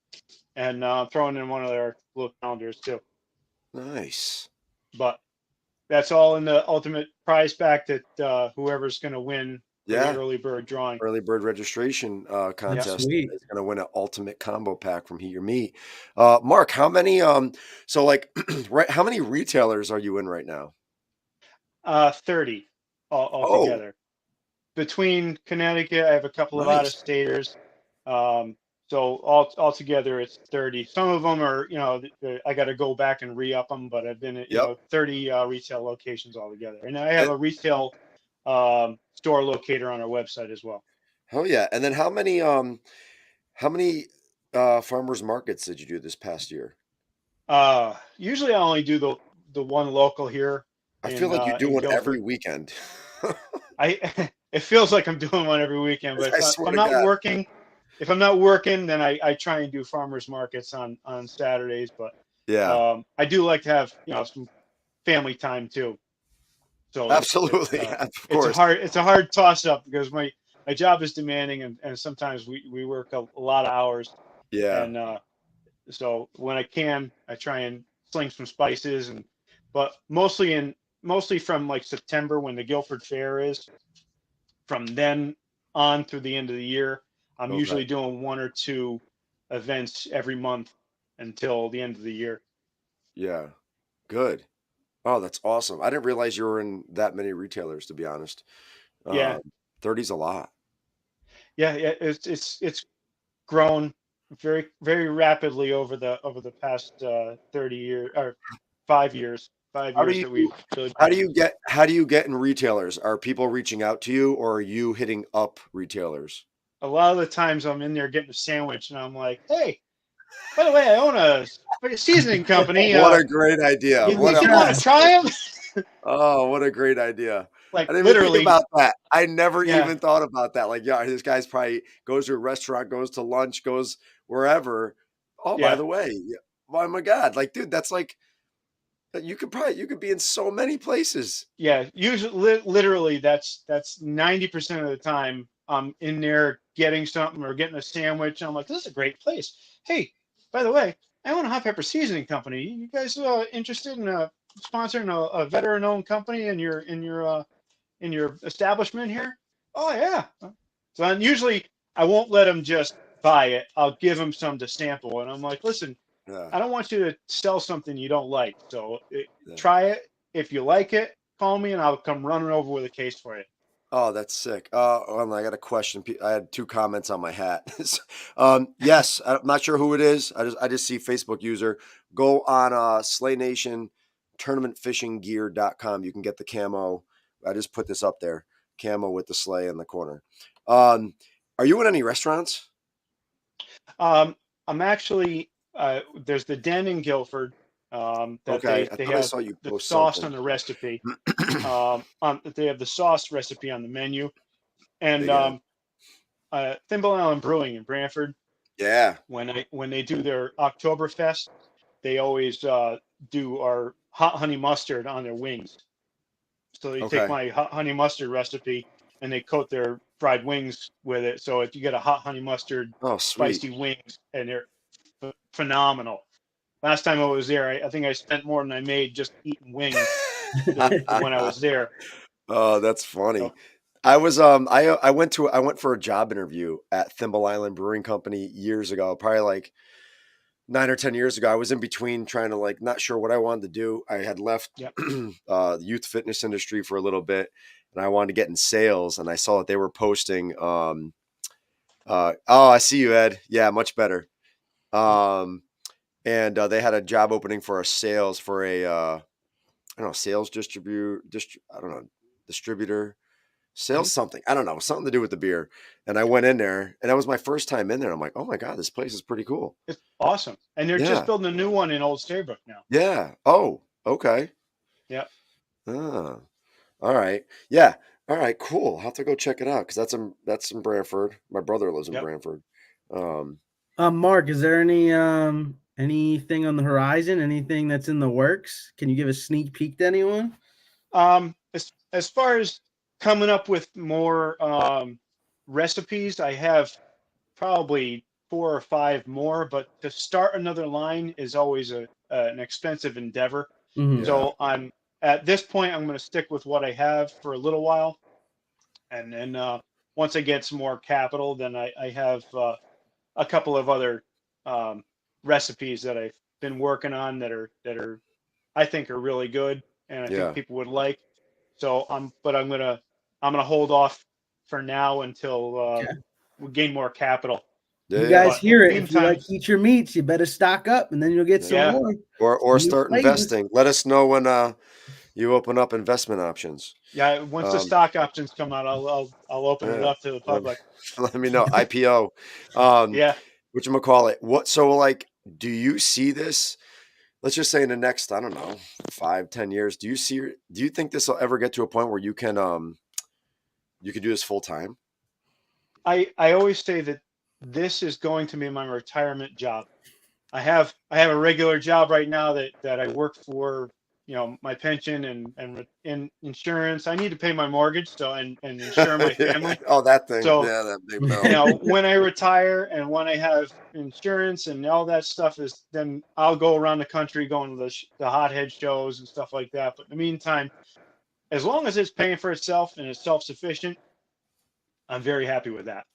and throwing in one of our little calendars too. Nice. But that's all in the ultimate prize pack that whoever's going to win for the Yeah. early bird drawing. Early bird registration Yeah. contest Sweet. is going to win an ultimate combo pack from Heat Your Meat. Mark, how many so like right, how many retailers are you in right now? 30 Oh, altogether. Between Connecticut, I have a couple of nice. out-of-staters. Um, so altogether, it's 30. Some of them are, I got to go back and re-up them, but I've been at, Yep. 30 retail locations altogether. And I have And, a retail store locator on our website as well. oh yeah. And then how many farmers markets did you do this past year? Usually I only do the one local here I feel like you do in one every Guilford. weekend. I it feels like I'm doing one every weekend, but I if swear I'm to not God. working, then I try and do farmers markets on Saturdays. But Yeah, I do like to have some family time too. So absolutely. Of it's course. a hard toss up because my job is demanding and sometimes we work a lot of hours Yeah. and so when I can I try and sling some spices but mostly from like September when the Guilford Fair is from then on through the end of the year, I'm Okay. usually doing one or two events every month until the end of the year. Yeah. Good. Oh, that's awesome. I didn't realize you were in that many retailers, to be honest. Yeah, Um, 30's a lot. yeah. It's grown very rapidly over the past 30 years or 5 years. five How do years you that we've really been. how do you get in retailers? Are people reaching out to you or are you hitting up retailers? A lot of the times I'm in there getting a sandwich and I'm like, hey, by the way, I own a seasoning company. What a great idea. You What think a you'd want to awesome try them? Oh, what a great idea. Like I didn't even think literally, about that. I never yeah, even thought about that. Like, yeah, this guy's probably goes to a restaurant, goes to lunch, goes wherever. Oh, by yeah. the way, yeah, oh my God. Like, dude, that's like you could be in so many places. Yeah, usually literally that's 90% of the time I'm in there getting something or getting a sandwich. I'm like, this is a great place. Hey, by the way, I own a hot pepper seasoning company. You guys interested in sponsoring a veteran-owned company in your establishment here? Oh yeah. So and usually I won't let them just buy it. I'll give them some to sample, and I'm like, listen, Yeah, I don't want you to sell something you don't like. So yeah. try it. If you like it, call me and I'll come running over with a case for you. Oh, that's sick. I got a question. I had two comments on my hat. Yes, I'm not sure who it is. I just see Facebook user. Go on Slay Nation tournamentfishinggear.com. You can get the camo. I just put this up there. Camo with the sleigh in the corner. Um, are you in any restaurants? I'm actually there's the Den in Guilford that Okay, I they thought I have saw you the post sauce something. on the recipe. They have the sauce recipe on the menu, and Big ad. Thimble Island Brewing in Brantford. Yeah. When they do their Oktoberfest, they always do our hot honey mustard on their wings. So they take Okay. my hot honey mustard recipe and they coat their fried wings with it. So if you get a hot honey mustard Oh, sweet. spicy wings, and they're phenomenal. Last time I was there, I think I spent more than I made just eating wings when I was there. Oh, that's So funny. I went for a job interview at Thimble Island Brewing Company years ago, probably like 9 or 10 years ago. I was in between trying to like not sure what I wanted to do. I had left yeah, the youth fitness industry for a little bit and I wanted to get in sales and I saw that they were posting oh, I see you, Ed. Yeah, much better. Um and they had a job opening for a sales for a I don't know, sales I don't know, distributor, mhm. sales something. I don't know, something to do with the beer. And I went in there, and that was my first time in there. I'm like, oh my God, this place is pretty cool. It's awesome. And they're just Yeah. building a new one in Old Saybrook now. Yeah. Oh, okay. Yeah, Ah, all right. Yeah. All right. Cool. I'll have to go check it out because that's in Brantford. My brother lives in yep. Brantford. Um, Mark, is there anything on the horizon? Anything that's in the works? Can you give a sneak peek to anyone? As far as coming up with more recipes, I have probably 4 or 5 more, but to start another line is always an expensive endeavor. Mhm. So I'm at this point, I'm going to stick with what I have for a little while, and then once I get some more capital, then I have a couple of other um, recipes that I've been working on that are I think are really good, and I think Yeah. people would like. So I'm gonna hold off for now until Okay. we gain more capital. Yeah. You Yeah. guys But in hear the it. If you like meantime, Eat Your Meats, you better stock up, and then you'll get some Yeah. yeah, more Or new start flavors. investing. Let us know when you open up investment options. yeah. Once the Um, stock options come out, I'll open it yeah. up to the Let, public. let me know. IPO. Yeah, Whatchamacallit. What so like do you see this? Let's just say in the next, I don't know, 5, 10 years, do you think this will ever get to a point where you can do this full time? I always say that this is going to be my retirement job. I have a regular job right now that I work for, my pension and insurance. I need to pay my mortgage, so and insure my Yeah. family. Oh, that thing. So, Yeah, that big bill. when I retire and when I have insurance and all that stuff is, then I'll go around the country going to the hothead shows and stuff like that. But in the meantime, as long as it's paying for itself and it's self-sufficient, I'm very happy with that.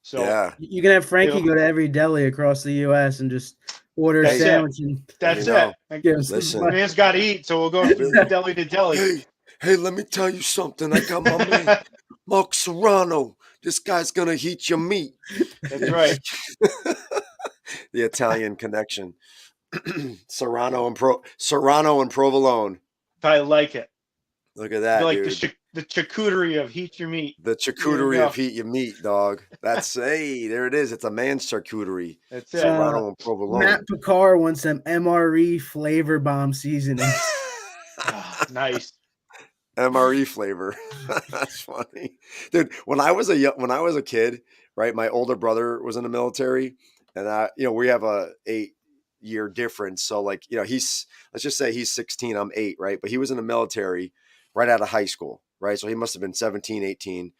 So Yeah. You can have Frankie it'll go to every deli across the U.S. and just order a that's Hey, it. sandwich and let me That's it. know. give him some Listen. money. Man's got to eat, so we'll go from deli to deli. Hey, hey, let me tell you something. I got my man, Marc Sorano. This guy's gonna heat your meat. That's right. The Italian connection. Serrano and provolone. I like it. Look at Be that, like dude. the charcuterie of heat your meat. The There you charcuterie of go. heat your meat, dog. That's hey, there it is. It's a man's charcuterie. That's it. Uh, Serrano and Matt provolone. Picard wants some MRE flavor bomb seasonings. Ah, nice. MRE flavor. That's funny, dude. When I was a kid, right? My older brother was in the military, and we have a 8 year difference. So like, let's just say he's 16, I'm 8, right? But he was in the military right out of high school, right? So he must have been 17, 18.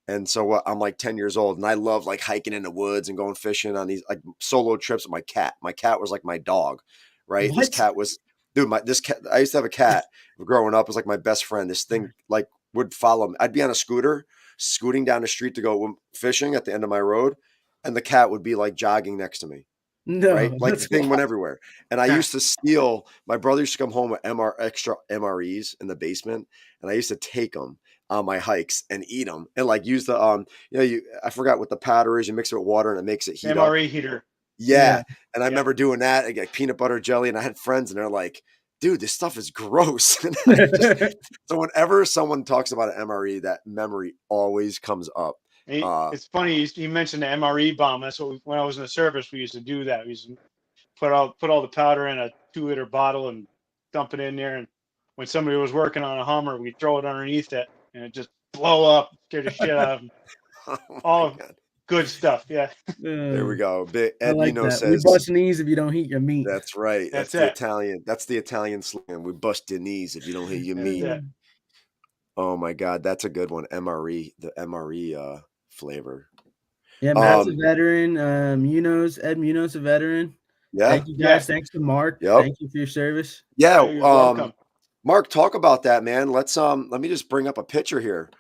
And so I'm like 10 years old, and I love like hiking in the woods and going fishing on these like solo trips with my cat. My cat was like my dog, right? This What? cat was, dude, this cat, I used to have a cat growing up. It was like my best friend. This thing like would follow me. I'd be on a scooter, scooting down the street to go fishing at the end of my road, and the cat would be like jogging next to me, right? No, Like the that's thing went wild. everywhere. And I used to steal, my brother used to come home with extra MREs in the basement, and I used to take them on my hikes and eat them and like use the I forgot what the powder is. You mix it with water and it makes it heat up. MRE heater. Yeah. Yeah. And I Yep. remember doing that, like peanut butter jelly, and I had friends and they're like, dude, this stuff is gross. And so whenever someone talks about an MRE, that memory always comes up. It's funny you mentioned the MRE bomb. That's what when I was in the service we used to do that. We used to put all the powder in a 2-liter bottle and dump it in there. And when somebody was working on a Hummer, we'd throw it underneath it and it just blow up, scare the shit out of them. Oh my All God. good stuff. Yeah, There we go. I Ed like Mino that. We says, bust knees if you don't heat your meat. that's right. that's it. That's the Italian slang. We bust your knees if you don't hit your That's meat. it. Oh my God, that's a good one. MRE, the MRE flavor. Yeah, Matt's a Um, veteran. Ed Munoz a veteran. yeah, Thank you Yeah. guys. Thanks to Mark. yep, Thank you for your service. yeah. You're welcome. Mark, talk about that, man. Let me just bring up a picture here.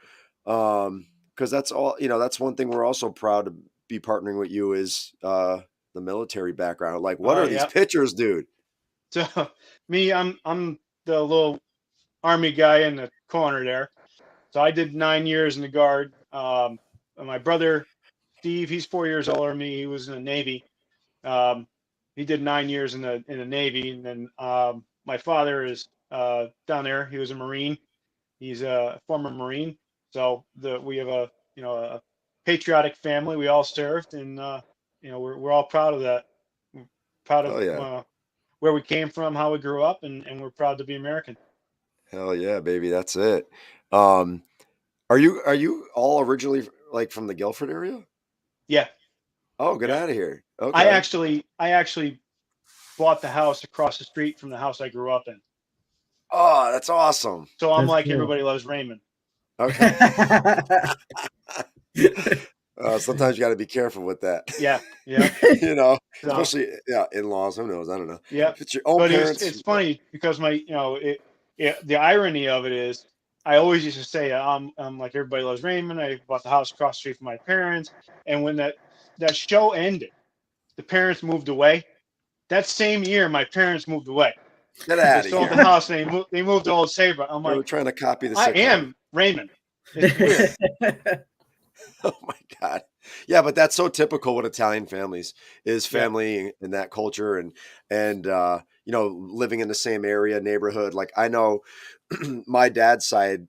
Because that's all, that's one thing we're also proud to be partnering with you is the military background. Like, what Oh are these yeah. pictures, dude? So me, I'm the little army guy in the corner there. So I did 9 years in the guard. And my brother Steve, he's 4 years older than me. He was in the Navy. Um, he did 9 years in the Navy, and then my father is down there. He was a Marine. He's a former Marine. So we have a patriotic family. We all served, and we're all proud of that. We're proud Hell of yeah. where we came from, how we grew up, and we're proud to be American. Hell yeah, baby. That's it. Um, are you all originally like from the Guilford area? Yeah, Oh, get yeah. out of here. I Okay. actually bought the house across the street from the house I grew up in. Oh, that's awesome. So I'm That's like cool. everybody loves Raymond. Okay. sometimes you got to be careful with that. Yeah, yeah. You know, So, especially in-laws. Who knows? I don't know. yeah. If it's your own But parents, it's funny because the irony of it is I always used to say I'm like everybody loves Raymond. I bought the house across the street from my parents, and when that show ended, the parents moved away. That same year, my parents moved away. get They out of sold the here. house and they moved to Old Saybrook. I'm They were like, trying to copy the I sitcom. am Raymond. It's weird. Oh my God. Yeah, but that's so typical with Italian families is Yeah, family and that culture and living in the same area, neighborhood. Like I know my dad's side,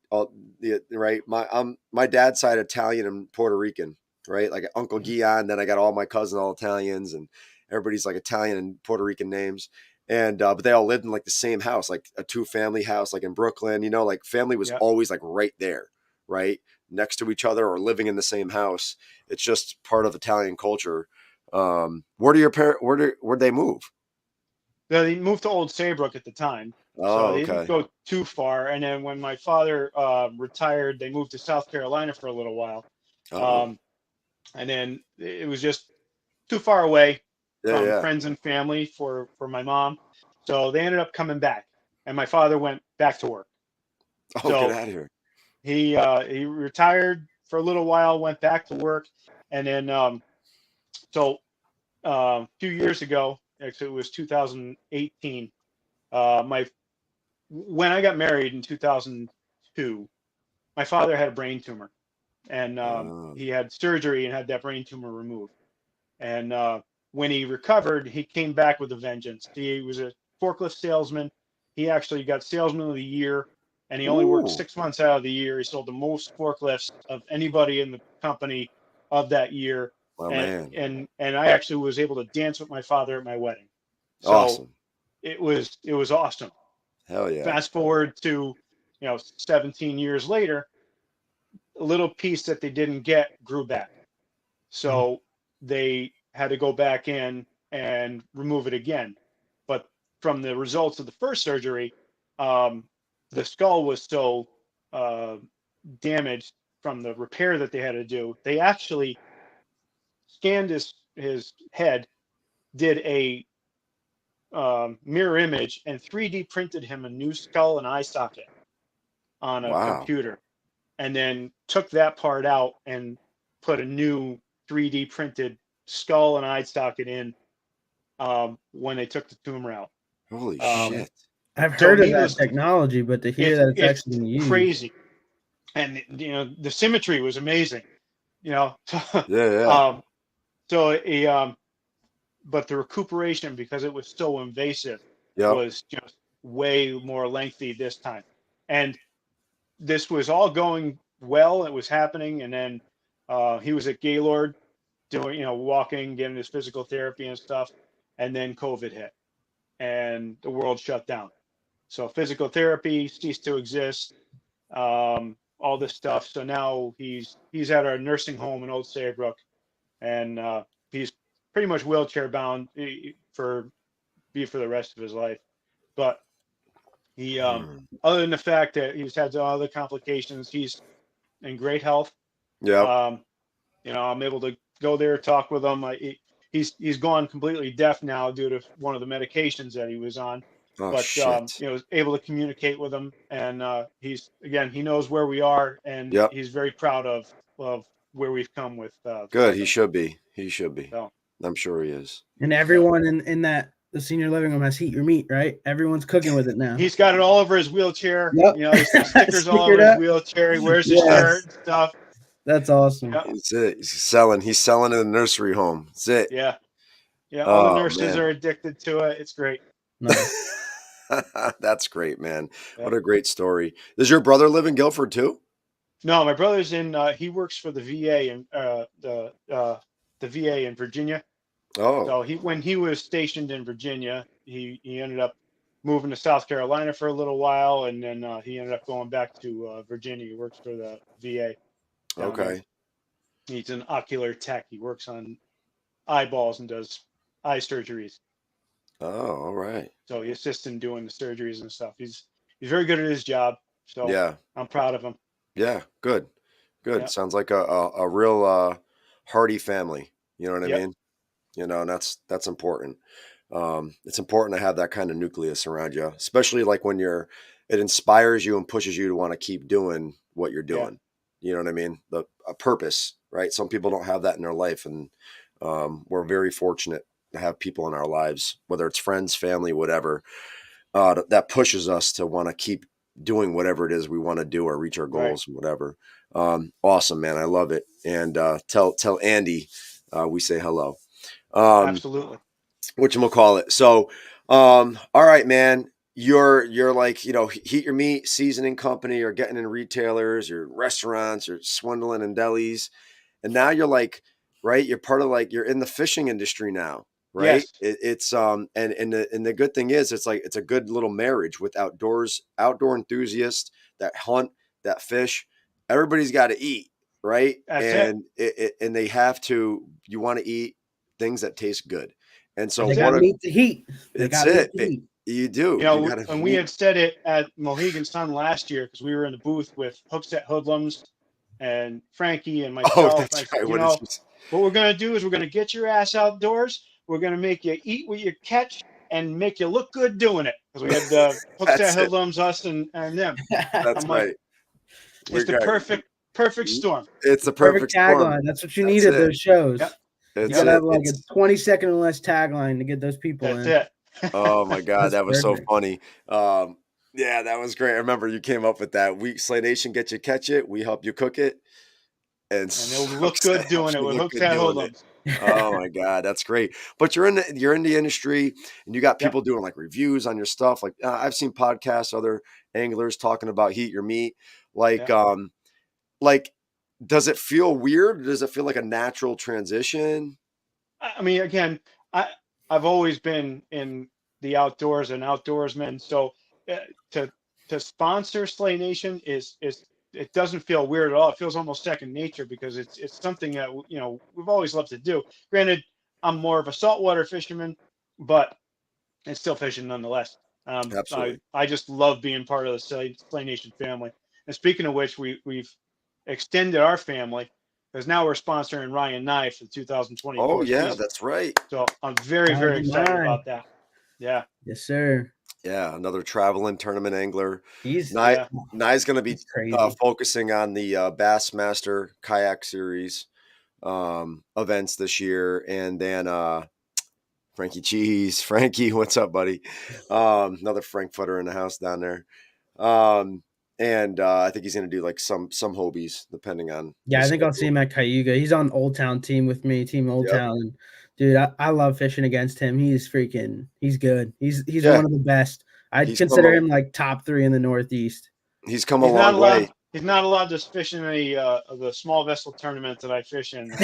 right? My dad's side Italian and Puerto Rican, right? Like Uncle Guion, then I got all my cousins all Italians and everybody's like Italian and Puerto Rican names. And but they all lived in like the same house, like a two-family house, like in Brooklyn, like family was yeah. always like right there, right? Next to each other or living in the same house. It's just part of Italian culture. Where do your parents? Where'd they move? They moved to Old Saybrook at the time, so Oh, they didn't okay. go too far. And then when my father retired, they moved to South Carolina for a little while. Oh, Um, and then it was just too far away yeah, from yeah. friends and family for my mom. So they ended up coming back, and my father went back to work. Oh, get So out of here. he retired for a little while, went back to work, and then so a few years ago, actually it was 2018. My When I got married in 2002, my father had a brain tumor, and Oh, he had surgery and had that brain tumor removed. And when he recovered, he came back with a vengeance. He was a forklift salesman. He actually got salesman of the year, and he only worked ooh, 6 months out of the year. He sold the most forklifts of anybody in the company of that year. my And man. and I actually was able to dance with my father at my wedding. So Awesome. it was awesome. Hell yeah. Fast forward to 17 years later, a little piece that they didn't get grew back. So they had to go back in and remove it again. But from the results of the first surgery, um, the skull was so uh, damaged from the repair that they had to do. They actually scanned his head, did a mirror image, and 3D printed him a new skull and eye socket on a Wow. computer, and then took that part out and put a new 3D printed skull and eye socket in when they took the tumor out. Holy Um, shit. I've so heard of that needless, technology, but to hear it's that it's it's actually being used. crazy, and the symmetry was amazing. You know, Yeah, yeah. um, so but the recuperation, because it was so invasive, Yep. was just way more lengthy this time. And this was all going well. It was happening, and then he was at Gaylord doing, walking, getting his physical therapy and stuff, and then COVID hit, and the world shut down. So physical therapy ceased to exist. All this stuff. So now he's at our nursing home in Old Saybrook, and he's pretty much wheelchair bound for the rest of his life. But he, Hmm. other than the fact that he's had other complications, he's in great health. Yep. Um, I'm able to go there, talk with him. He's gone completely deaf now due to one of the medications that he was on, Oh but shit. able to communicate with him, and he knows where we are, and Yep. he's very proud of where we've come Good. with He him. should be. He should be. So I'm sure he is. And yeah, everyone in that the senior living room has heat your meat, right? Everyone's cooking with it now. he's got it all over his wheelchair. Yep. There's the stickers all over Stickered his up. wheelchair. He wears his shirt Yes. and stuff. That's awesome. Yeah, He's it. He's selling. He's selling in the nursery home. That's it. yeah, yeah. All the Oh nurses man. are addicted to it. It's great. Nice. That's great, man. Yeah. What a great story. Does your brother live in Guilford too? No, my brother's in. He works for the VA and the VA in Virginia. Oh, So when he was stationed in Virginia, he ended up moving to South Carolina for a little while, and then he ended up going back to Virginia. He works for the VA down there. okay. He's an ocular tech. He works on eyeballs and does eye surgeries. Oh, all right. So he assists in doing the surgeries and stuff. He's very good at his job. So Yeah. I'm proud of him. Yeah. Good. Good. Yeah. Sounds like a real hearty family. You know what I Yep. mean? You know, and that's important. It's important to have that kind of nucleus around you, especially like when it inspires you and pushes you to want to keep doing what you're Yeah. doing. You know what I mean? A purpose, right? Some people don't have that in their life, and we're very fortunate to have people in our lives, whether it's friends, family, whatever, that pushes us to want to keep doing whatever it is we want to do or reach our Right. goals, whatever. Awesome, man. I love it. And tell Andy we say hello. Absolutely. Whatchamacallit. So, all right, man. You're like, Heat Your Meat seasoning company or getting in retailers or restaurants or swindling in delis. And now you're like, right, you're part of like you're in the fishing industry now, right? Yes. It's and the good thing is it's like it's a good little marriage with outdoor enthusiasts that hunt, that fish. Everybody's got to eat, right? That's it. And and they have to. You want to eat things that taste good. And so They That's got it. meat to heat. They it's got meat it. to eat. You do. You You know, got to when we meet. had said it at Mohegan Sun last year, because we were in the booth with Hookset Hoodlums and Frankie and Oh, myself, I that's said, right. What is this? what we're going to do is we're going to get your ass outdoors. We're going to make you eat what you catch and make you look good doing it. Because we had Hookset That's it. Hoodlums, us, and them. That's I'm like, right. it's We the got perfect storm. it's the Perfect perfect storm. tagline. That's what you That's need at it. those shows. Yep. You It's Yep. gotta it. have like a It's 20-second or less tagline to get those people That's in. it. oh my God, That's that was so perfect. funny. Yeah, that was great. I remember you came up with that. We Slay Nation get you catch it, we help you cook it, and And they'll Sook look good helps doing it you with look good Hookset doing it. Hoodlums. Oh my God, that's great. But you're in the industry, and you got Yep. people doing like reviews on your stuff. Like I've seen podcasts, other anglers talking about Heat Your Meat. Like Yep. like does it feel weird? Does it feel like a natural transition? I mean, again, I I've always been in the outdoors and outdoorsman, so uh, to sponsor Slay Nation is it doesn't feel weird at all. It feels almost second nature because it's something that we've always loved to do. Granted, I'm more of a saltwater fisherman, but it's still fishing nonetheless. I Absolutely. I just love being part of the Slay Nation family. And speaking of which, we've extended our family because now we're sponsoring Ryan Nye for the Oh 2024 yeah, season. that's right. So I'm very, Gotta very be excited mine. about that. Yeah, Yes, sir. Yeah, another traveling tournament angler. He's Nye yeah. Nye's going to be he's crazy. focusing on the Bassmaster Kayak Series events this year, and then Frankie Cheese, Frankie, what's up, buddy? Another Frankfurter in the house down there, um, and I think he's going to do like some Hobies, depending on Yeah, I his think I'll see schedule. him at Cayuga. He's on Old Town team with me, Team Old Yep. Town. And dude, I love fishing against him. He's good. He's Yeah, one of the best. I'd he's come consider a him like top 3 in the Northeast. he's come a He's not long way. allowed. He's not allowed to fish in any of the small vessel tournaments that I fish in, though.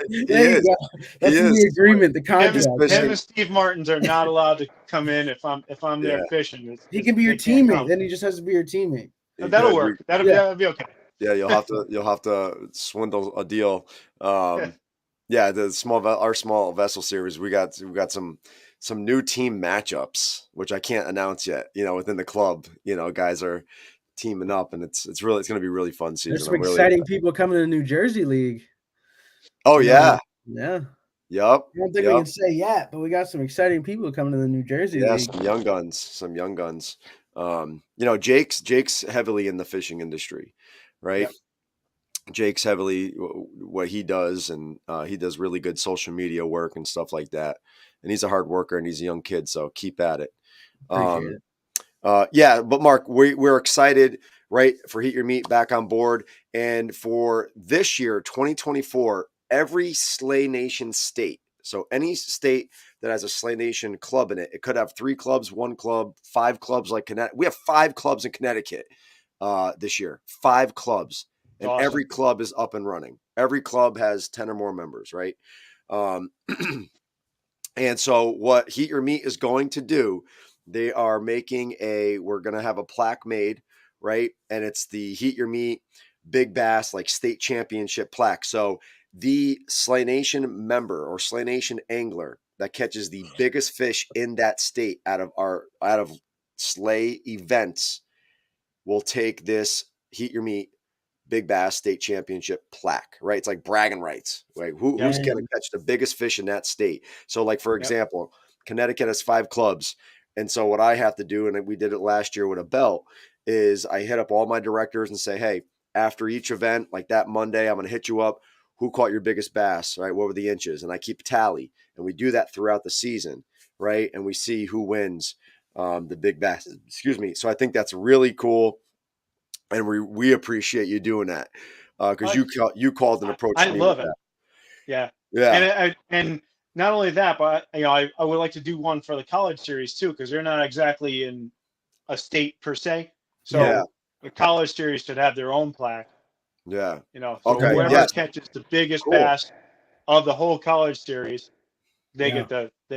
He There you is. go. He That's in the is. agreement, the He's contract, Him right? fishing. and Steve Martins are not allowed to come in if I'm there Yeah. fishing. He can be your They can't teammate. come. Then he just has to be your teammate. That'll Good. work. That'll be Yeah. that'll be okay. Yeah, you'll have to swindle a deal. Yeah, our small vessel series, we got some new team matchups, which I can't announce yet. Within the club, guys are teaming up, and it's going to be a really fun There's season. some I'm really exciting excited. people coming to the New Jersey League. Oh You know, yeah, yeah. yep, I don't think we yep, can say yet, but we got some exciting people coming to the New Jersey yeah, League. some young guns. Jake's heavily in the fishing industry, right? Yep. Jake's heavily what he does, and he does really good social media work and stuff like that. And he's a hard worker, and he's a young kid, so keep at it. Appreciate Um, it. yeah, but Mark, we're excited, right, for Heat Your Meat back on board, and for this year, 2024, every Slay Nation state. So any state that has a Slay Nation club in it, it could have 3 clubs, 1 club, 5 clubs like Connecticut. We have 5 clubs in Connecticut this year. 5 clubs, It's and awesome. every club is up and running. Every club has 10 or more members, right? Um, and so what Heat Your Meat is going to do, we're going to have a plaque made, right? And it's the Heat Your Meat Big Bass like state championship plaque. So the Slay Nation member or Slay Nation angler that catches the biggest fish in that state out of Slay events will take this Heat Your Meat Big Bass State Championship plaque, right? It's like bragging rights, right? Who's Yep. going to catch the biggest fish in that state? So, like, for Yep. example, Connecticut has 5 clubs. And so, what I have to do, and we did it last year with a belt, is I hit up all my directors and say, hey, after each event, like that Monday, I'm going to hit you up. Who caught your biggest bass, right? What were the inches? And I keep tally. And we do that throughout the season, right? And we see who wins the big bass. Excuse me. So I think that's really cool. And we appreciate you doing that because you called and approached I me with love it. that. Yeah. Yeah. And not only that, but I would like to do one for the college series too, because they're not exactly in a state per se. So Yeah. the college series should have their own plaque. Yeah. So Okay. whoever Yes. catches the biggest Cool. bass of the whole college series, they Yeah.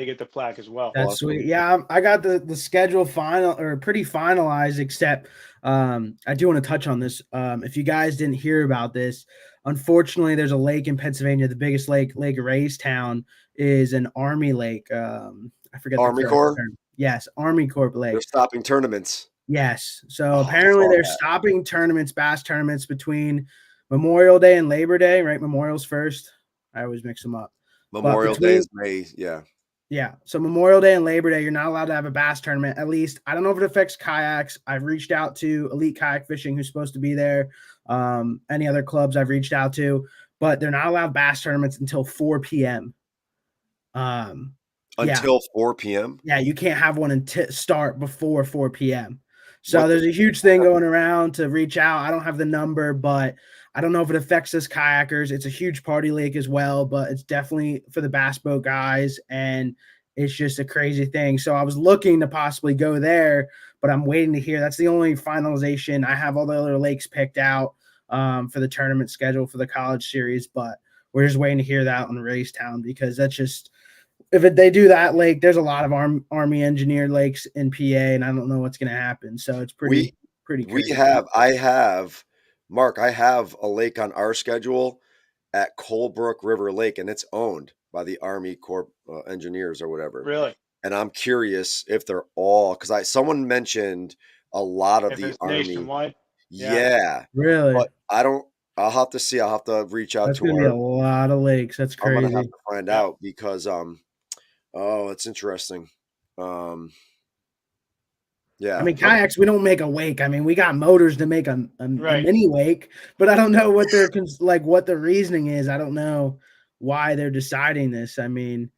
get the plaque as well. That's Awesome. sweet. Yeah, I got the schedule final or pretty finalized, except I do want to touch on this. If you guys didn't hear about this, unfortunately, there's a lake in Pennsylvania, the biggest lake, Lake Raystown, is an Army lake. I forget the Army correct Corps. term. Yes, Army Corps They're Lake. stopping tournaments. Yes. So Oh, I apparently saw they're that. stopping tournaments, bass tournaments between Memorial Day and Labor Day, right? Memorial's first. I always mix them up. But Memorial Day between is May. Yeah. yeah. So Memorial Day and Labor Day, you're not allowed to have a bass tournament. At least I don't know if it affects kayaks. I've reached out to Elite Kayak Fishing, who's supposed to be there. Any other clubs I've reached out to, but they're not allowed bass tournaments until 4 p.m. Yeah. Until 4 p.m. Yeah, you can't have one until start before 4 p.m. So What the- there's a huge thing going around to reach out. I don't have the number, but I don't know if it affects us kayakers. It's a huge party lake as well, but it's definitely for the bass boat guys, and it's just a crazy thing. So I was looking to possibly go there, but I'm waiting to hear. That's the only finalization. I have all the other lakes picked out for the tournament schedule for the college series, but we're just waiting to hear that on Raystown because that's just they do that lake, there's a lot of Army engineered lakes in PA, and I don't know what's going to happen. So it's pretty crazy. Mark, I have a lake on our schedule at Colebrook River Lake, and it's owned by the Army Corps engineers or whatever. Really? And I'm curious if they're all because someone mentioned a lot of If the it's Army. nationwide? Yeah, Really? but I don't. I'll have to see. I'll have to reach out That's to going to be our. a lot of lakes. That's I'm gonna have crazy. to find Yeah. out because oh, it's interesting. Yeah. I mean, kayaks, we don't make a wake. I mean, we got motors to make a mini wake, but I don't know what their what the reasoning is. I don't know why they're deciding this. I mean,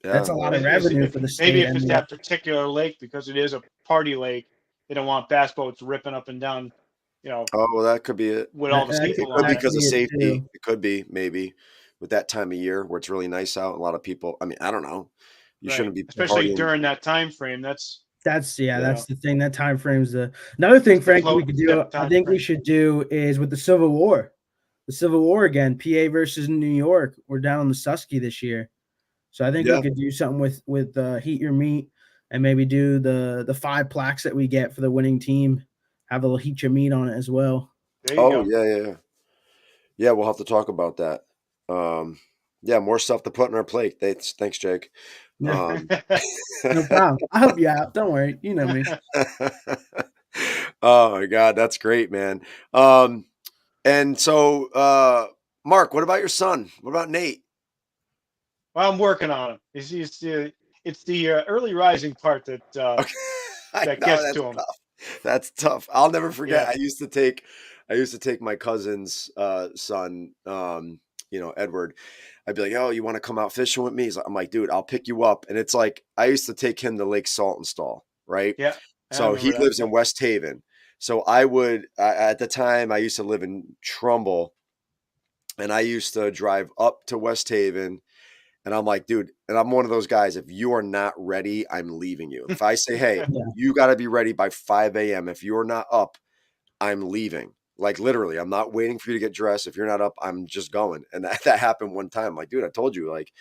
that's a lot of revenue for the state. Maybe if I it's mean, that particular lake because it is a party lake, they don't want bass boats ripping up and down, Oh, well, that could be it. with all the that people Could on be that it. could because of be it safety. too. It could be maybe with that time of year where it's really nice out. A lot of people. I mean, I don't know. You Right. shouldn't be Especially partying. during that time frame. That's That's Yeah. that's the thing. That time frame's another thing, that's the Frankie. We float could step do. I time think we frame. should do is with the Civil War. The Civil War again, PA versus New York. We're down on the Susky this year, so I think we Yeah. could do something with Heat Your Meat and maybe do the 5 plaques that we get for the winning team. Have a little Heat Your Meat on it as well. There you Oh, go. yeah. Yeah, we'll have to talk about that. Yeah, more stuff to put on our plate. Thanks, Jake. No, no problem. I'll help you out. Don't worry. You know me. Oh my God, that's great, man. And so, Mark, what about your son? What about Nate? Well, I'm working on him. It's the early rising part that Okay. I that know gets that's to him. tough. That's tough. I'll never forget. Yeah. I used to take my cousin's son, Edward. I'd be like, "Oh, you want to come out fishing with me?" I'm like, "Dude, I'll pick you up." And it's like I used to take him to Lake Salt and Stall, right? Yeah. I So he remember that. lives in West Haven. So at the time I used to live in Trumbull, and I used to drive up to West Haven. And I'm like, dude, and I'm one of those guys. If you are not ready, I'm leaving you. If I say, hey, Yeah. you got to be ready by 5 a.m. If you're not up, I'm leaving. Like literally, I'm not waiting for you to get dressed. If you're not up, I'm just going. And that happened one time. Like, dude, I told you, like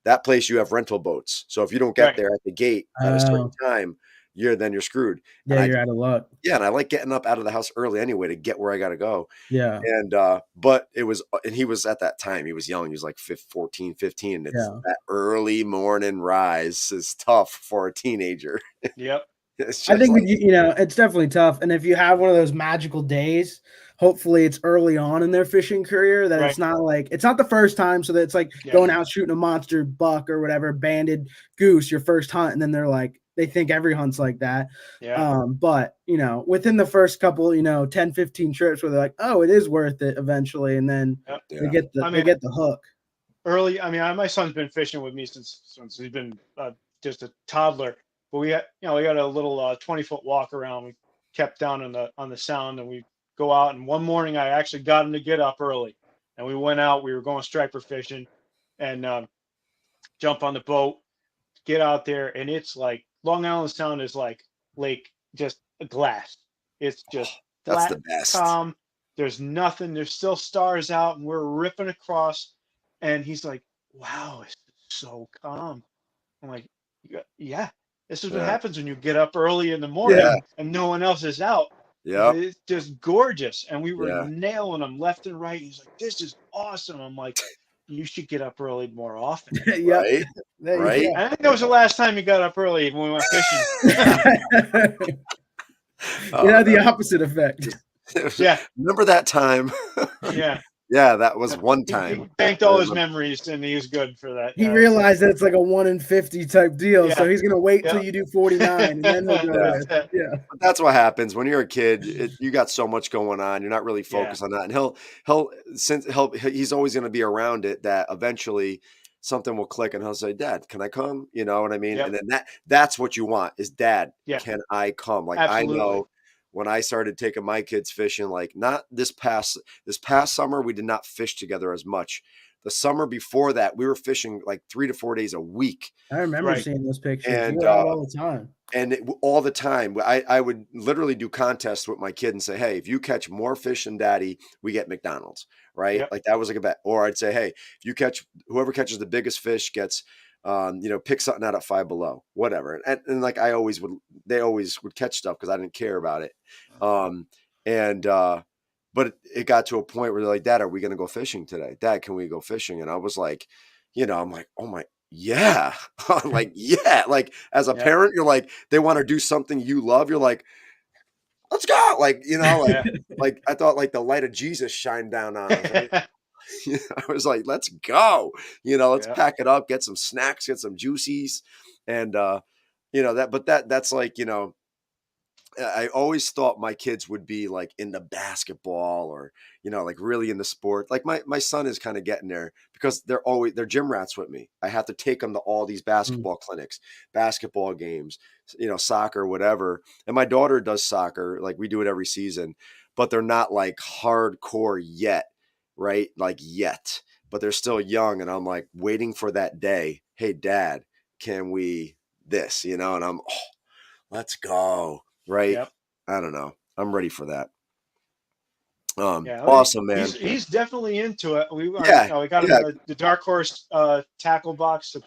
that place you have rental boats. So if you don't get Right. there at the gate at a certain time, you're screwed. Yeah, And you're out of luck. and I like getting up out of the house early anyway to get where I got to go. Yeah. And but it was, and he was at that time, he was young, he was like 14, 15. It's Yeah. that early morning rise is tough for a teenager. Yep. It's I just think like, it's definitely tough. And if you have one of those magical days, hopefully it's early on in their fishing career that Right. it's not like it's not the first time, so that it's like Yeah. going out shooting a monster buck or whatever, banded goose, your first hunt, and then they're like they think every hunt's like that. Yeah. But within the first couple, 10, 15 trips where they're like, oh, it is worth it eventually, and then Yep. they get the I mean, they get the hook. Early, I mean, my son's been fishing with me since he's been just a toddler. But we had, we got a little 20-foot walk around. We kept down on the sound, and we go out. And one morning, I actually got him to get up early, and we went out. We were going striper fishing, and jump on the boat, get out there, and it's like Long Island Sound is like lake, just a glass. It's just That's flat, the best. calm. There's nothing. There's still stars out, and we're ripping across. And he's like, "Wow, it's so calm." I'm like, "Yeah, this is what happens when you get up early in the morning and no one else is out." Yeah. It's just gorgeous, and we were Yeah. nailing them left and right. He's like, "This is awesome." I'm like, "You should get up early more often." Yep. Right. There you Right. go. I think that was the last time he got up early when we went fishing. The opposite effect. Yeah. Remember that time? Yeah. Yeah, that was one He time. banked all his memories, and he was good for that. He realized that it's like a 1 in 50 type deal, so he's gonna wait till you do 49, and then he'll go with. But that's what happens when you're a kid. You got so much going on. You're not really focused on that, and he's always going to be around it. That eventually something will click, and he'll say, "Dad, can I come?" You know what I mean? Yep. And then that's what you want is, "Dad, Yeah. can I come?" Like Absolutely. I know when I started taking my kids fishing, like not this past summer, we did not fish together as much. The summer before that, we were fishing like 3 to 4 days a week. I remember seeing those pictures. And You were out all the time. And all the time, I would literally do contests with my kid and say, "Hey, if you catch more fish than Daddy, we get McDonald's." Right? Like that was like a bet. Or I'd say, "Hey, if you catch whoever catches the biggest fish gets, pick something out at Five Below, whatever." And like they always would catch stuff because I didn't care about it. But it got to a point where they're like, "Dad, are we going to go fishing today? Dad, can we go fishing?" And I was like, I'm like, "Oh my." Yeah. Like, yeah. Like as a parent, you're like, they want to do something you love. You're like, let's go. Like, like I thought like the light of Jesus shined down on us. Right? I was like, let's go, let's pack it up, get some snacks, get some juicies. And, that's like, I always thought my kids would be like into basketball or, like really into sport. Like my son is kind of getting there because they're gym rats with me. I have to take them to all these basketball clinics, basketball games, soccer, whatever. And my daughter does soccer. Like we do it every season, but they're not like hardcore yet. Right. Like yet, but they're still young. And I'm like waiting for that day. Hey, Dad, can we this, and I'm, let's go. Right. Yep. I don't know. I'm ready for that. Yeah, Awesome, man. He's definitely into it. We got him the Dark Horse tackle box,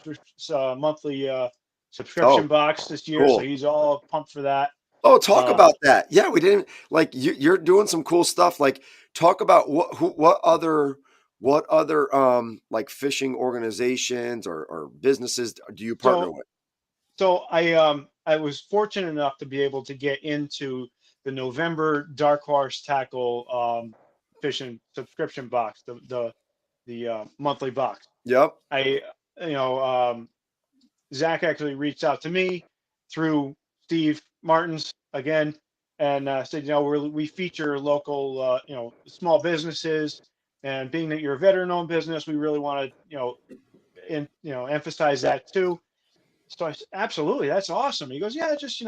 monthly subscription box this year. Cool. So he's all pumped for that. Oh, talk about that. Yeah, we didn't like you're doing some cool stuff. Like talk about what other like fishing organizations or businesses do you partner with? So I was fortunate enough to be able to get into the November Dark Horse Tackle fishing subscription box, the monthly box. Yep. Zach actually reached out to me through Steve Martin's again and said, we feature local, small businesses, and being that you're a veteran-owned business, we really want to, emphasize that too. So I said, absolutely, that's awesome. He goes, yeah, just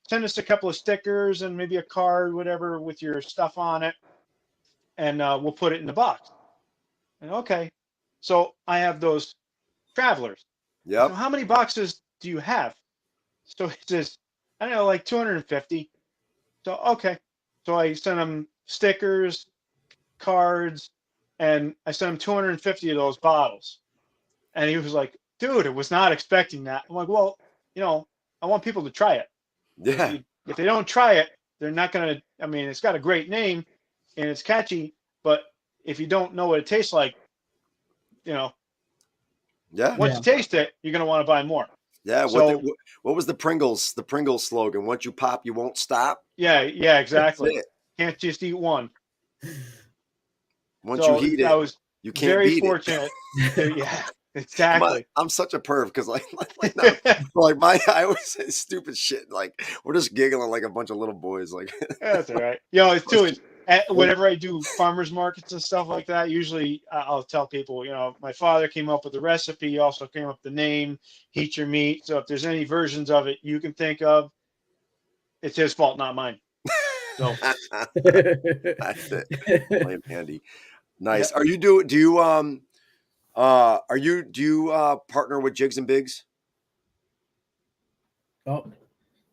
send us a couple of stickers and maybe a card, whatever, with your stuff on it, and we'll put it in the box. And okay, so I have those travelers. Yep. So how many boxes do you have? So he says, I don't know, like 250. So okay, so I sent him stickers, cards, and I sent him 250 of those bottles. And he was like, dude, I was not expecting that. I'm like, well, I want people to try it. Yeah. If they don't try it, they're not going to, I mean, it's got a great name and it's catchy, but if you don't know what it tastes like, once you taste it, you're going to want to buy more. Yeah. So, what was the Pringles slogan? Once you pop, you won't stop. Yeah, exactly. Can't just eat one. Once So you heat I it, was you can't very beat fortunate. Yeah, exactly. I'm such a perv because no, I always say stupid shit. Like we're just giggling like a bunch of little boys. Like That's all right. It's too. Whenever I do farmers markets and stuff like that, usually I'll tell people, my father came up with the recipe. He also came up with the name, heat your meat. So if there's any versions of it you can think of, it's his fault, not mine. So that's it. Blame Andy. Nice. yeah. Do you partner with Jigs and Bigs? Oh,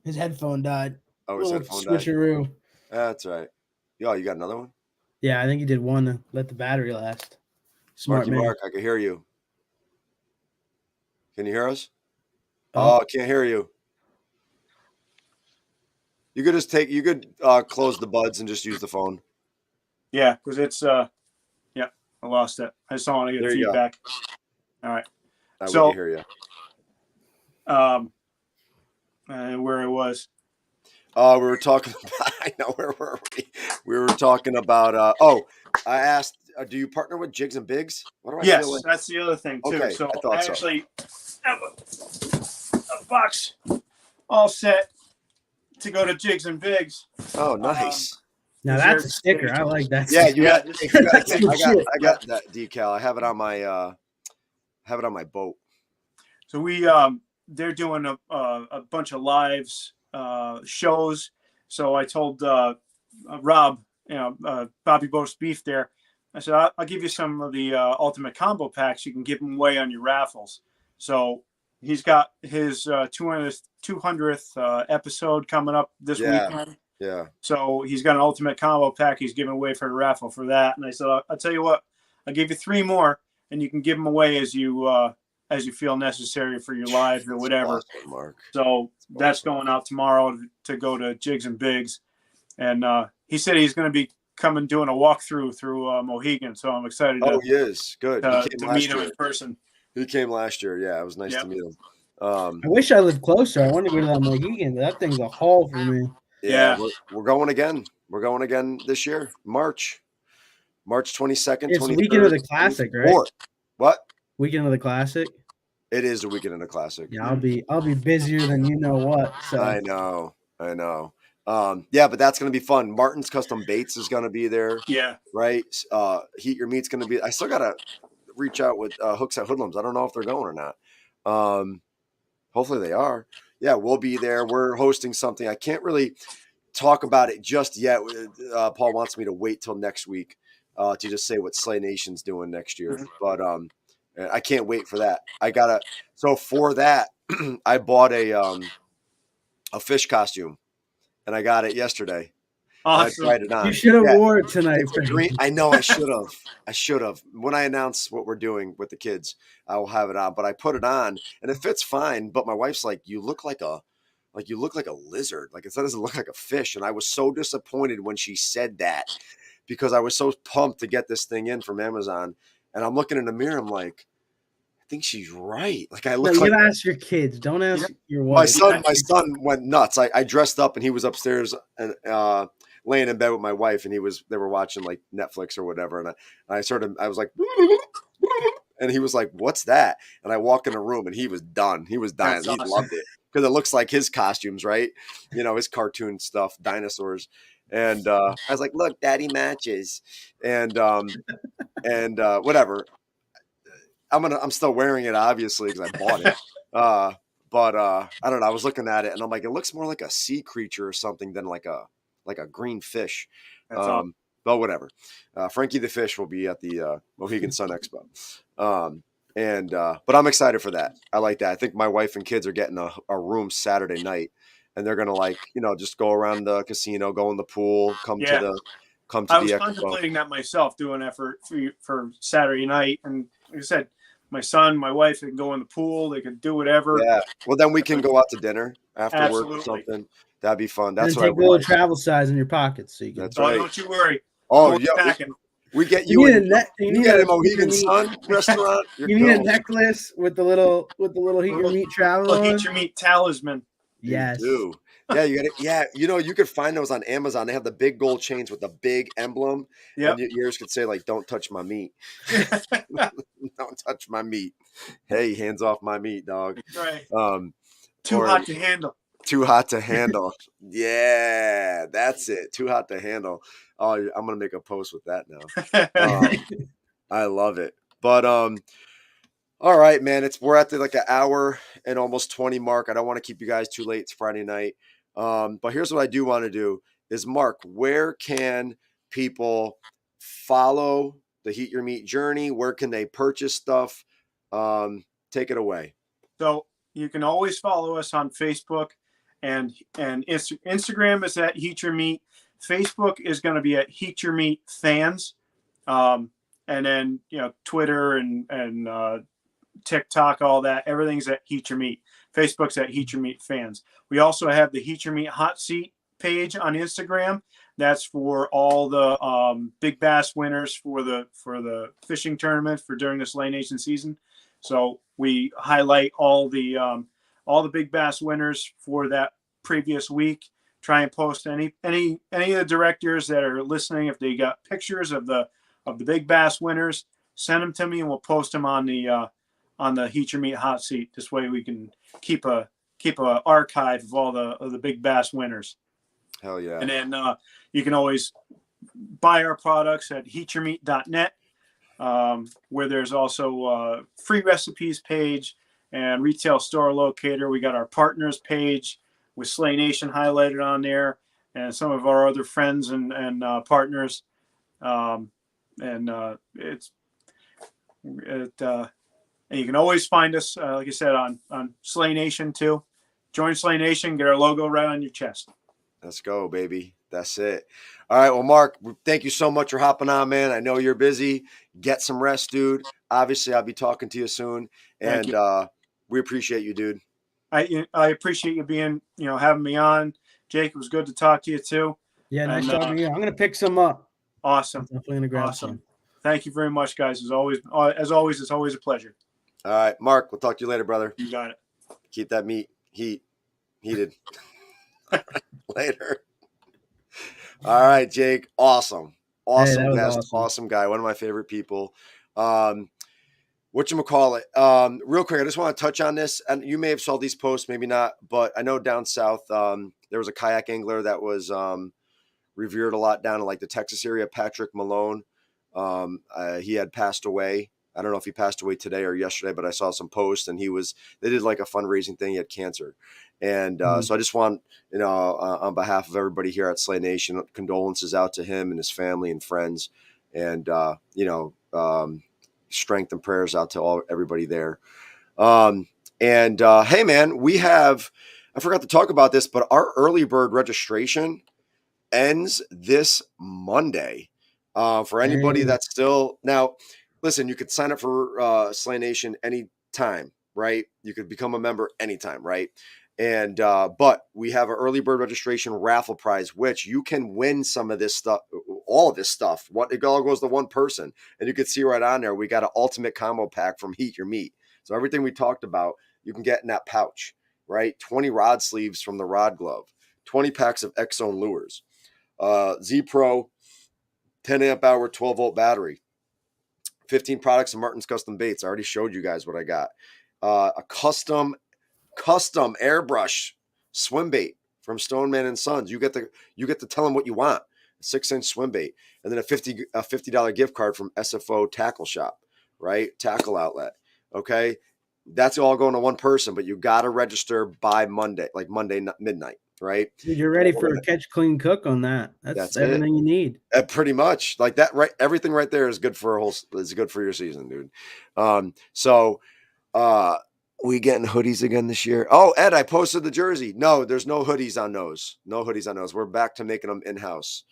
his headphone died. Oh, his Little headphone died. switcheroo. That's right. Yo, you got another one? Yeah, I think he did one to let the battery last. Smart man. Mark, I can hear you. Can you hear us? Oh. I can't hear you. You could close the buds and just use the phone. Yeah, because it's I lost it. I just don't want to get There you go. feedback. All right. We So can hear you. where it was. We were talking about. I know where were we? We were talking about. I asked, do you partner with Jigs and Bigs? What do I feel like? That's the other thing too. Okay, So I thought I so. actually have a box all set to go to Jigs and Bigs. Oh, nice. Now that's a sticker. I like that. Yeah, sticker. you got. this- You got That's good shit. I got that decal. I have it on my boat. So they're doing a bunch of lives shows. So I told Rob, Bobby Boast Beef there. I said I'll give you some of the ultimate combo packs. You can give them away on your raffles. So he's got his 200th episode coming up this weekend. Yeah. So he's got an ultimate combo pack he's giving away for the raffle for that. And I said, I'll tell you what, I'll give you 3 more, and you can give them away as you feel necessary for your lives or whatever. Awesome, Mark. So that's going out tomorrow to go to Jigs and Bigs. And he said he's going to be coming doing a walkthrough through Mohegan. So I'm excited he is. Good. to meet him in person. He came last year. Yeah, it was nice to meet him. I wish I lived closer. I want to go to that Mohegan, but that thing's a haul for me. Yeah. We're going again. We're going again this year, March 22nd. It's the weekend of the Classic, right? What? Weekend of the Classic. It is the weekend of the Classic. Yeah, I'll be busier than you know what. So I know. But that's going to be fun. Martin's Custom Baits is going to be there. Yeah. Right. Heat Your Meat's going to be. I still got to reach out with Hooks at Hoodlums. I don't know if they're going or not. Hopefully they are. Yeah, we'll be there. We're hosting something. I can't really talk about it just yet. Paul wants me to wait till next week to just say what Slay Nation's doing next year. Mm-hmm. But I can't wait for that. So for that, I bought a fish costume, and I got it yesterday. Awesome. I tried it on. you should have wore it tonight. I know I should have. I should have. When I announce what we're doing with the kids, I will have it on. But I put it on, and it fits fine. But my wife's like, "You look like a lizard. Like it doesn't look like a fish." And I was so disappointed when she said that because I was so pumped to get this thing in from Amazon. And I'm looking in the mirror. I'm like, I think she's right. Like I look. You like gotta ask your kids. Don't ask your wife. My son went nuts. I dressed up, and he was upstairs and laying in bed with my wife, and they were watching like Netflix or whatever. And I was like, and he was like, "What's that?" And I walk in the room, and he was done. He was dying. That's He awesome. loved it because it looks like his costumes, right? His cartoon stuff, dinosaurs. And I was like, "Look, Daddy matches," and whatever. I'm still wearing it obviously because I bought it. But I don't know. I was looking at it, and I'm like, it looks more like a sea creature or something than like a green fish. But whatever. Frankie the Fish will be at the Mohegan Sun Expo. But I'm excited for that. I like that. I think my wife and kids are getting a room Saturday night, and they're gonna just go around the casino, go in the pool, come to the I was expo. contemplating that myself, doing that for Saturday night, and like I said, my son, my wife, they can go in the pool, they can do whatever. Yeah. Well, then we can go out to dinner after work or Absolutely. something. That'd be fun. That's and what I take a little want. travel size in your pockets so you can. That's Oh, right. don't you worry. Oh, Going yeah. packing. We get You you. need get a a Mohegan Sun restaurant. You need a necklace with the little heat your meat travel Well, on. Heat Your Meat talisman. Yes. You do. Yeah, you got it. Yeah, you could find those on Amazon. They have the big gold chains with the big emblem, Yep. and yours could say like, "Don't touch my meat." Don't touch my meat. Hey, hands off my meat, dog. Right. Um, Too or hot to handle. too hot to handle. Yeah, that's it. Too hot to handle. Oh, I'm gonna make a post with that now. I love it. But all right, man. We're at the like an hour and almost 20 mark. I don't want to keep you guys too late. It's Friday night. But here's what I do want to do is Mark, where can people follow the Heat Your Meat journey? Where can they purchase stuff? Take it away. So you can always follow us on Facebook and Instagram is at Heat Your Meat. Facebook is going to be at Heat Your Meat Fans. And then, Twitter and TikTok, all that, everything's at Heat Your Meat. Facebook's at Heat Your Meat Fans. We also have the Heat Your Meat Hot Seat page on Instagram. That's for all the big bass winners for the fishing tournament for during the Slay Nation season. So we highlight all the big bass winners for that previous week. Try and post any of the directors that are listening, if they got pictures of the big bass winners, send them to me and we'll post them on the Heat Your Meat Hot Seat. This way we can keep a archive of all the big bass winners. Hell yeah. And then you can always buy our products at heatyourmeat.net, where there's also a free recipes page and retail store locator. We got our partners page with Slay Nation highlighted on there and some of our other friends and partners. And you can always find us, like I said, on Slay Nation too. Join Slay Nation, get our logo right on your chest. Let's go, baby. That's it. All right. Well, Mark, thank you so much for hopping on, man. I know you're busy. Get some rest, dude. Obviously, I'll be talking to you soon. And we appreciate you, dude. I appreciate you being, having me on. Jake, it was good to talk to you too. Yeah, nice talking to you. I'm going to pick some up. Awesome. I'm definitely going to grab Awesome. some. Thank you very much, guys. As always, it's always a pleasure. All right, Mark, we'll talk to you later, brother. You got it. Keep that meat heated. Later. All right, Jake. Awesome guest. Awesome guy. One of my favorite people. Whatchamacallit? Real quick, I just want to touch on this. And you may have saw these posts, maybe not, but I know down south, there was a kayak angler that was revered a lot down in like the Texas area, Patrick Malone. He had passed away. I don't know if he passed away today or yesterday, but I saw some posts and they did like a fundraising thing. He had cancer. And so I just want, on behalf of everybody here at Slay Nation, condolences out to him and his family and friends, and, strength and prayers out to everybody there. Hey man, I forgot to talk about this, but our early bird registration ends this Monday. For anybody that's still now, listen, you could sign up for Slay Nation anytime, right? You could become a member anytime, right? And but we have an early bird registration raffle prize, which you can win some of this stuff, all of this stuff. It all goes to one person, and you can see right on there we got an ultimate combo pack from Heat Your Meat. So everything we talked about, you can get in that pouch, right? 20 rod sleeves from the Rod Glove, 20 packs of X-Zone lures, Z Pro 10 amp hour 12 volt battery, 15 products of Martin's Custom Baits. I already showed you guys what I got. A custom airbrush swim bait from Stoneman and Sons. You get to tell them what you want. A 6-inch swim bait, and then a $50 gift card from SFO Tackle Shop, right? Tackle Outlet. Okay, that's all going to one person, but you got to register by Monday, like Monday midnight, right? Dude, you're ready for a catch, clean, cook on that. That's everything you need. Pretty much like that, right? Everything right there is good for is good for your season, dude. We getting hoodies again this year? Oh, Ed, I posted the jersey. No, there's no hoodies on those. No hoodies on those. We're back to making them in-house.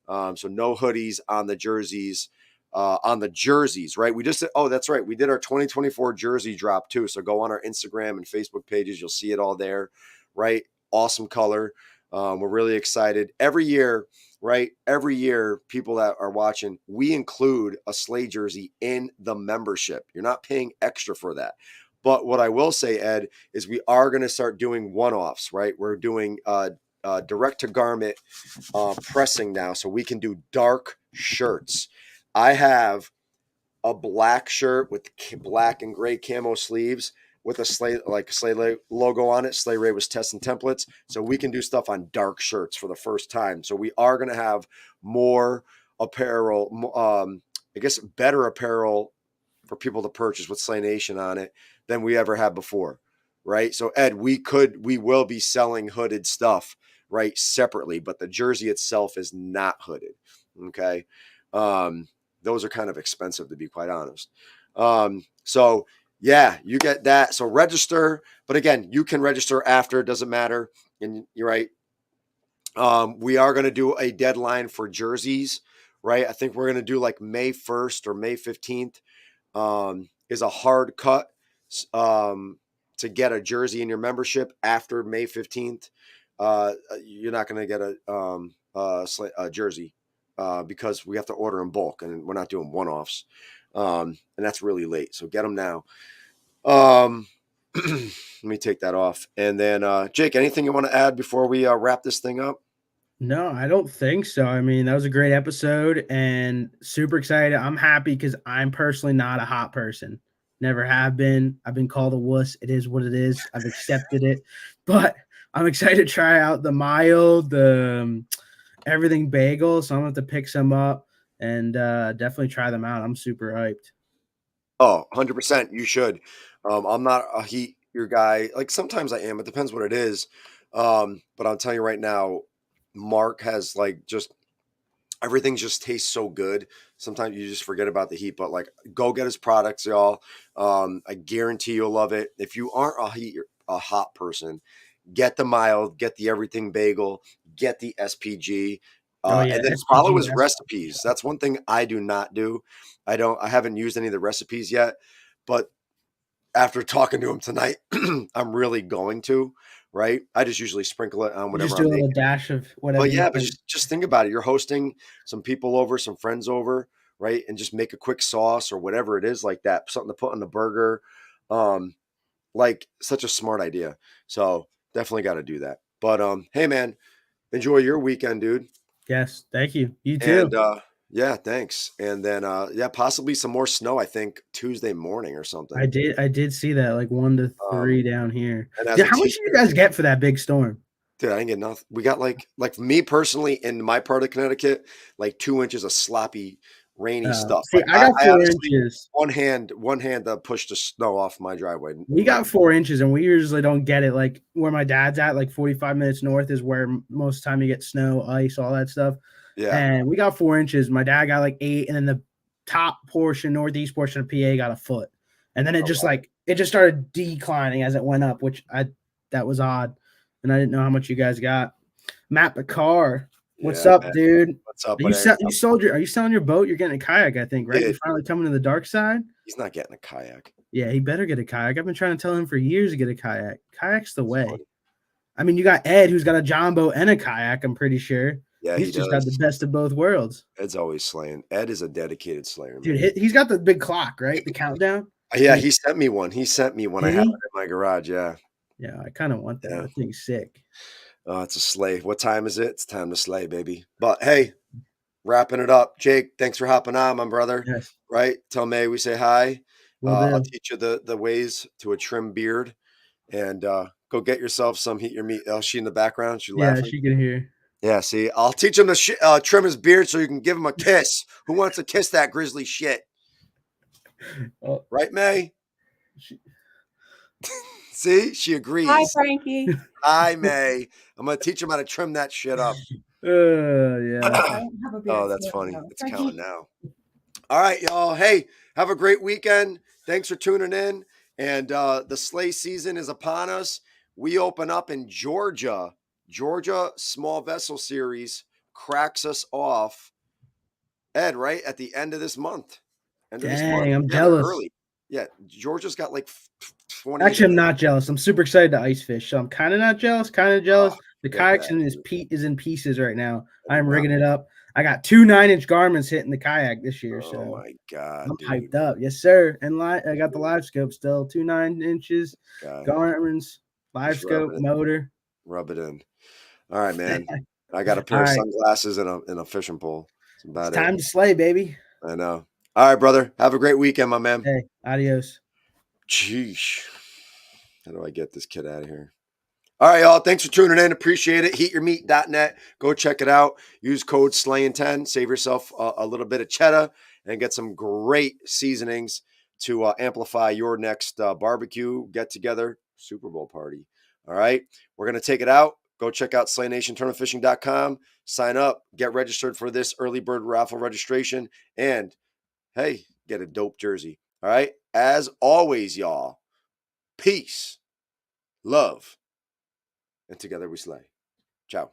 So no hoodies on the jerseys. Right? That's right. We did our 2024 jersey drop too. So go on our Instagram and Facebook pages. You'll see it all there, right? Awesome color. We're really excited. Every year, right? Every year, people that are watching, we include a Slay jersey in the membership. You're not paying extra for that. But what I will say, Ed, is we are going to start doing one-offs, right? We're doing direct to garment pressing now, so we can do dark shirts. I have a black shirt with black and gray camo sleeves with a Slay logo on it. Slay Ray was testing templates, so we can do stuff on dark shirts for the first time. So we are going to have more apparel, I guess better apparel for people to purchase with Slay Nation on it than we ever had before, right? So Ed, we will be selling hooded stuff, right, separately, but the jersey itself is not hooded. Okay. Those are kind of expensive, to be quite honest. So yeah, you get that. So register, but again, you can register after, it doesn't matter. And you're right. We are going to do a deadline for jerseys, right? I think we're going to do like May 1st or May 15th is a hard cut to get a jersey in your membership after May 15th. You're not going to get a jersey because we have to order in bulk and we're not doing one-offs. And that's really late. So get them now. Let me take that off. And then, Jake, anything you want to add before we wrap this thing up? No, I don't think so. I mean, that was a great episode and super excited. I'm happy because I'm personally not a hot person. Never have been. I've been called a wuss. It is what it is. I've accepted it. But I'm excited to try out the mild, the everything bagel. So I'm going to have to pick some up and definitely try them out. I'm super hyped. Oh, 100%. You should. I'm not a heat your guy. Like sometimes I am. It depends what it is. But I'll tell you right now, Marc has like just everything just tastes so good. Sometimes you just forget about the heat, but like go get his products, y'all. I guarantee you'll love it. If you aren't a hot person, get the mild, get the everything bagel, get the SPG. And then follow his recipes. That's one thing I do not do. I haven't used any of the recipes yet, but after talking to him tonight, I'm really going to, right? I just usually sprinkle it on whatever just do a little dash of whatever. But yeah, but just think about it. You're hosting some people over, some friends over, right? And just make a quick sauce or whatever it is like that, something to put on the burger. Like such a smart idea. So definitely got to do that. But hey man, enjoy your weekend, dude. Yes, thank you. You too. And yeah, thanks. And then yeah, possibly some more snow, I think Tuesday morning or something. I did see that, like 1 to 3 down here. And Yeah, how much did you guys get for that big storm? Dude, I didn't get nothing. We got like me personally in my part of Connecticut, like 2 inches of sloppy, rainy stuff. See, like, I got 4 honestly, inches. One hand to push the snow off my driveway. We got 4 inches, and we usually don't get it. Like where my dad's at, like 45 minutes north is where most of the time you get snow, ice, all that stuff. Yeah. And we got 4 inches. My dad got like 8, and then the top portion, northeast portion of PA got a foot. And then it just started declining as it went up, which that was odd. And I didn't know how much you guys got. Matt Picard, what's up, man? Dude? What's up? Are you selling your boat? You're getting a kayak, I think, right? You're finally coming to the dark side. He's not getting a kayak. Yeah, he better get a kayak. I've been trying to tell him for years to get a kayak. Kayak's the way. I mean, you got Ed, who's got a John boat and a kayak, I'm pretty sure. Yeah, he's just got the best of both worlds. Ed's always slaying. Ed is a dedicated slayer, dude. Man. He's got the big clock, right? The countdown. Yeah, he sent me one. He sent me one. I have it in my garage. Yeah. Yeah, I kind of want that. That thing's sick. Oh, it's a slay. What time is it? It's time to slay, baby. But hey, wrapping it up. Jake, thanks for hopping on, my brother. Yes. Right? Tell May we say hi. I'll teach you the ways to a trim beard. And go get yourself some Heat Your Meat. Oh, she in the background? She laughing? Yeah, she can hear. Yeah, see, I'll teach him to trim his beard so you can give him a kiss. Who wants to kiss that grizzly shit? Oh. Right, May? See, she agrees. Hi, Frankie. Hi, May. I'm going to teach him how to trim that shit up. Yeah. Oh, that's funny. It's counting now. All right, y'all. Hey, have a great weekend. Thanks for tuning in. And the sleigh season is upon us. We open up in Georgia. Georgia Small Vessel Series cracks us off, Ed, right at the end of this month. Dang, I'm jealous. Early. Yeah, Georgia's got like 20. Actually, I'm not jealous. I'm super excited to ice fish, so I'm kind of not jealous. Kind of jealous. The kayak is in pieces right now. I'm rigging it up. I got 2 9-inch Garmins hitting the kayak this year. So oh my god, I'm hyped up. Yes, sir. And I got the live scope still. 2 9 inches Garmins, live scope, motor. Rub it in. All right, man. I got a pair All of right. sunglasses and a fishing pole. That's It's about it. time to slay, baby. I know. All right, brother. Have a great weekend, my man. Hey, adios. Jeez. How do I get this kid out of here? All right, y'all. Thanks for tuning in. Appreciate it. Heatyourmeat.net. Go check it out. Use code SLAYIN10. Save yourself a little bit of cheddar and get some great seasonings to amplify your next barbecue get together Super Bowl party. All right. We're going to take it out. Go check out SlayNationTournamentFishing.com. Sign up. Get registered for this early bird raffle registration. And hey, get a dope jersey. All right. As always, y'all, peace, love, and together we slay. Ciao.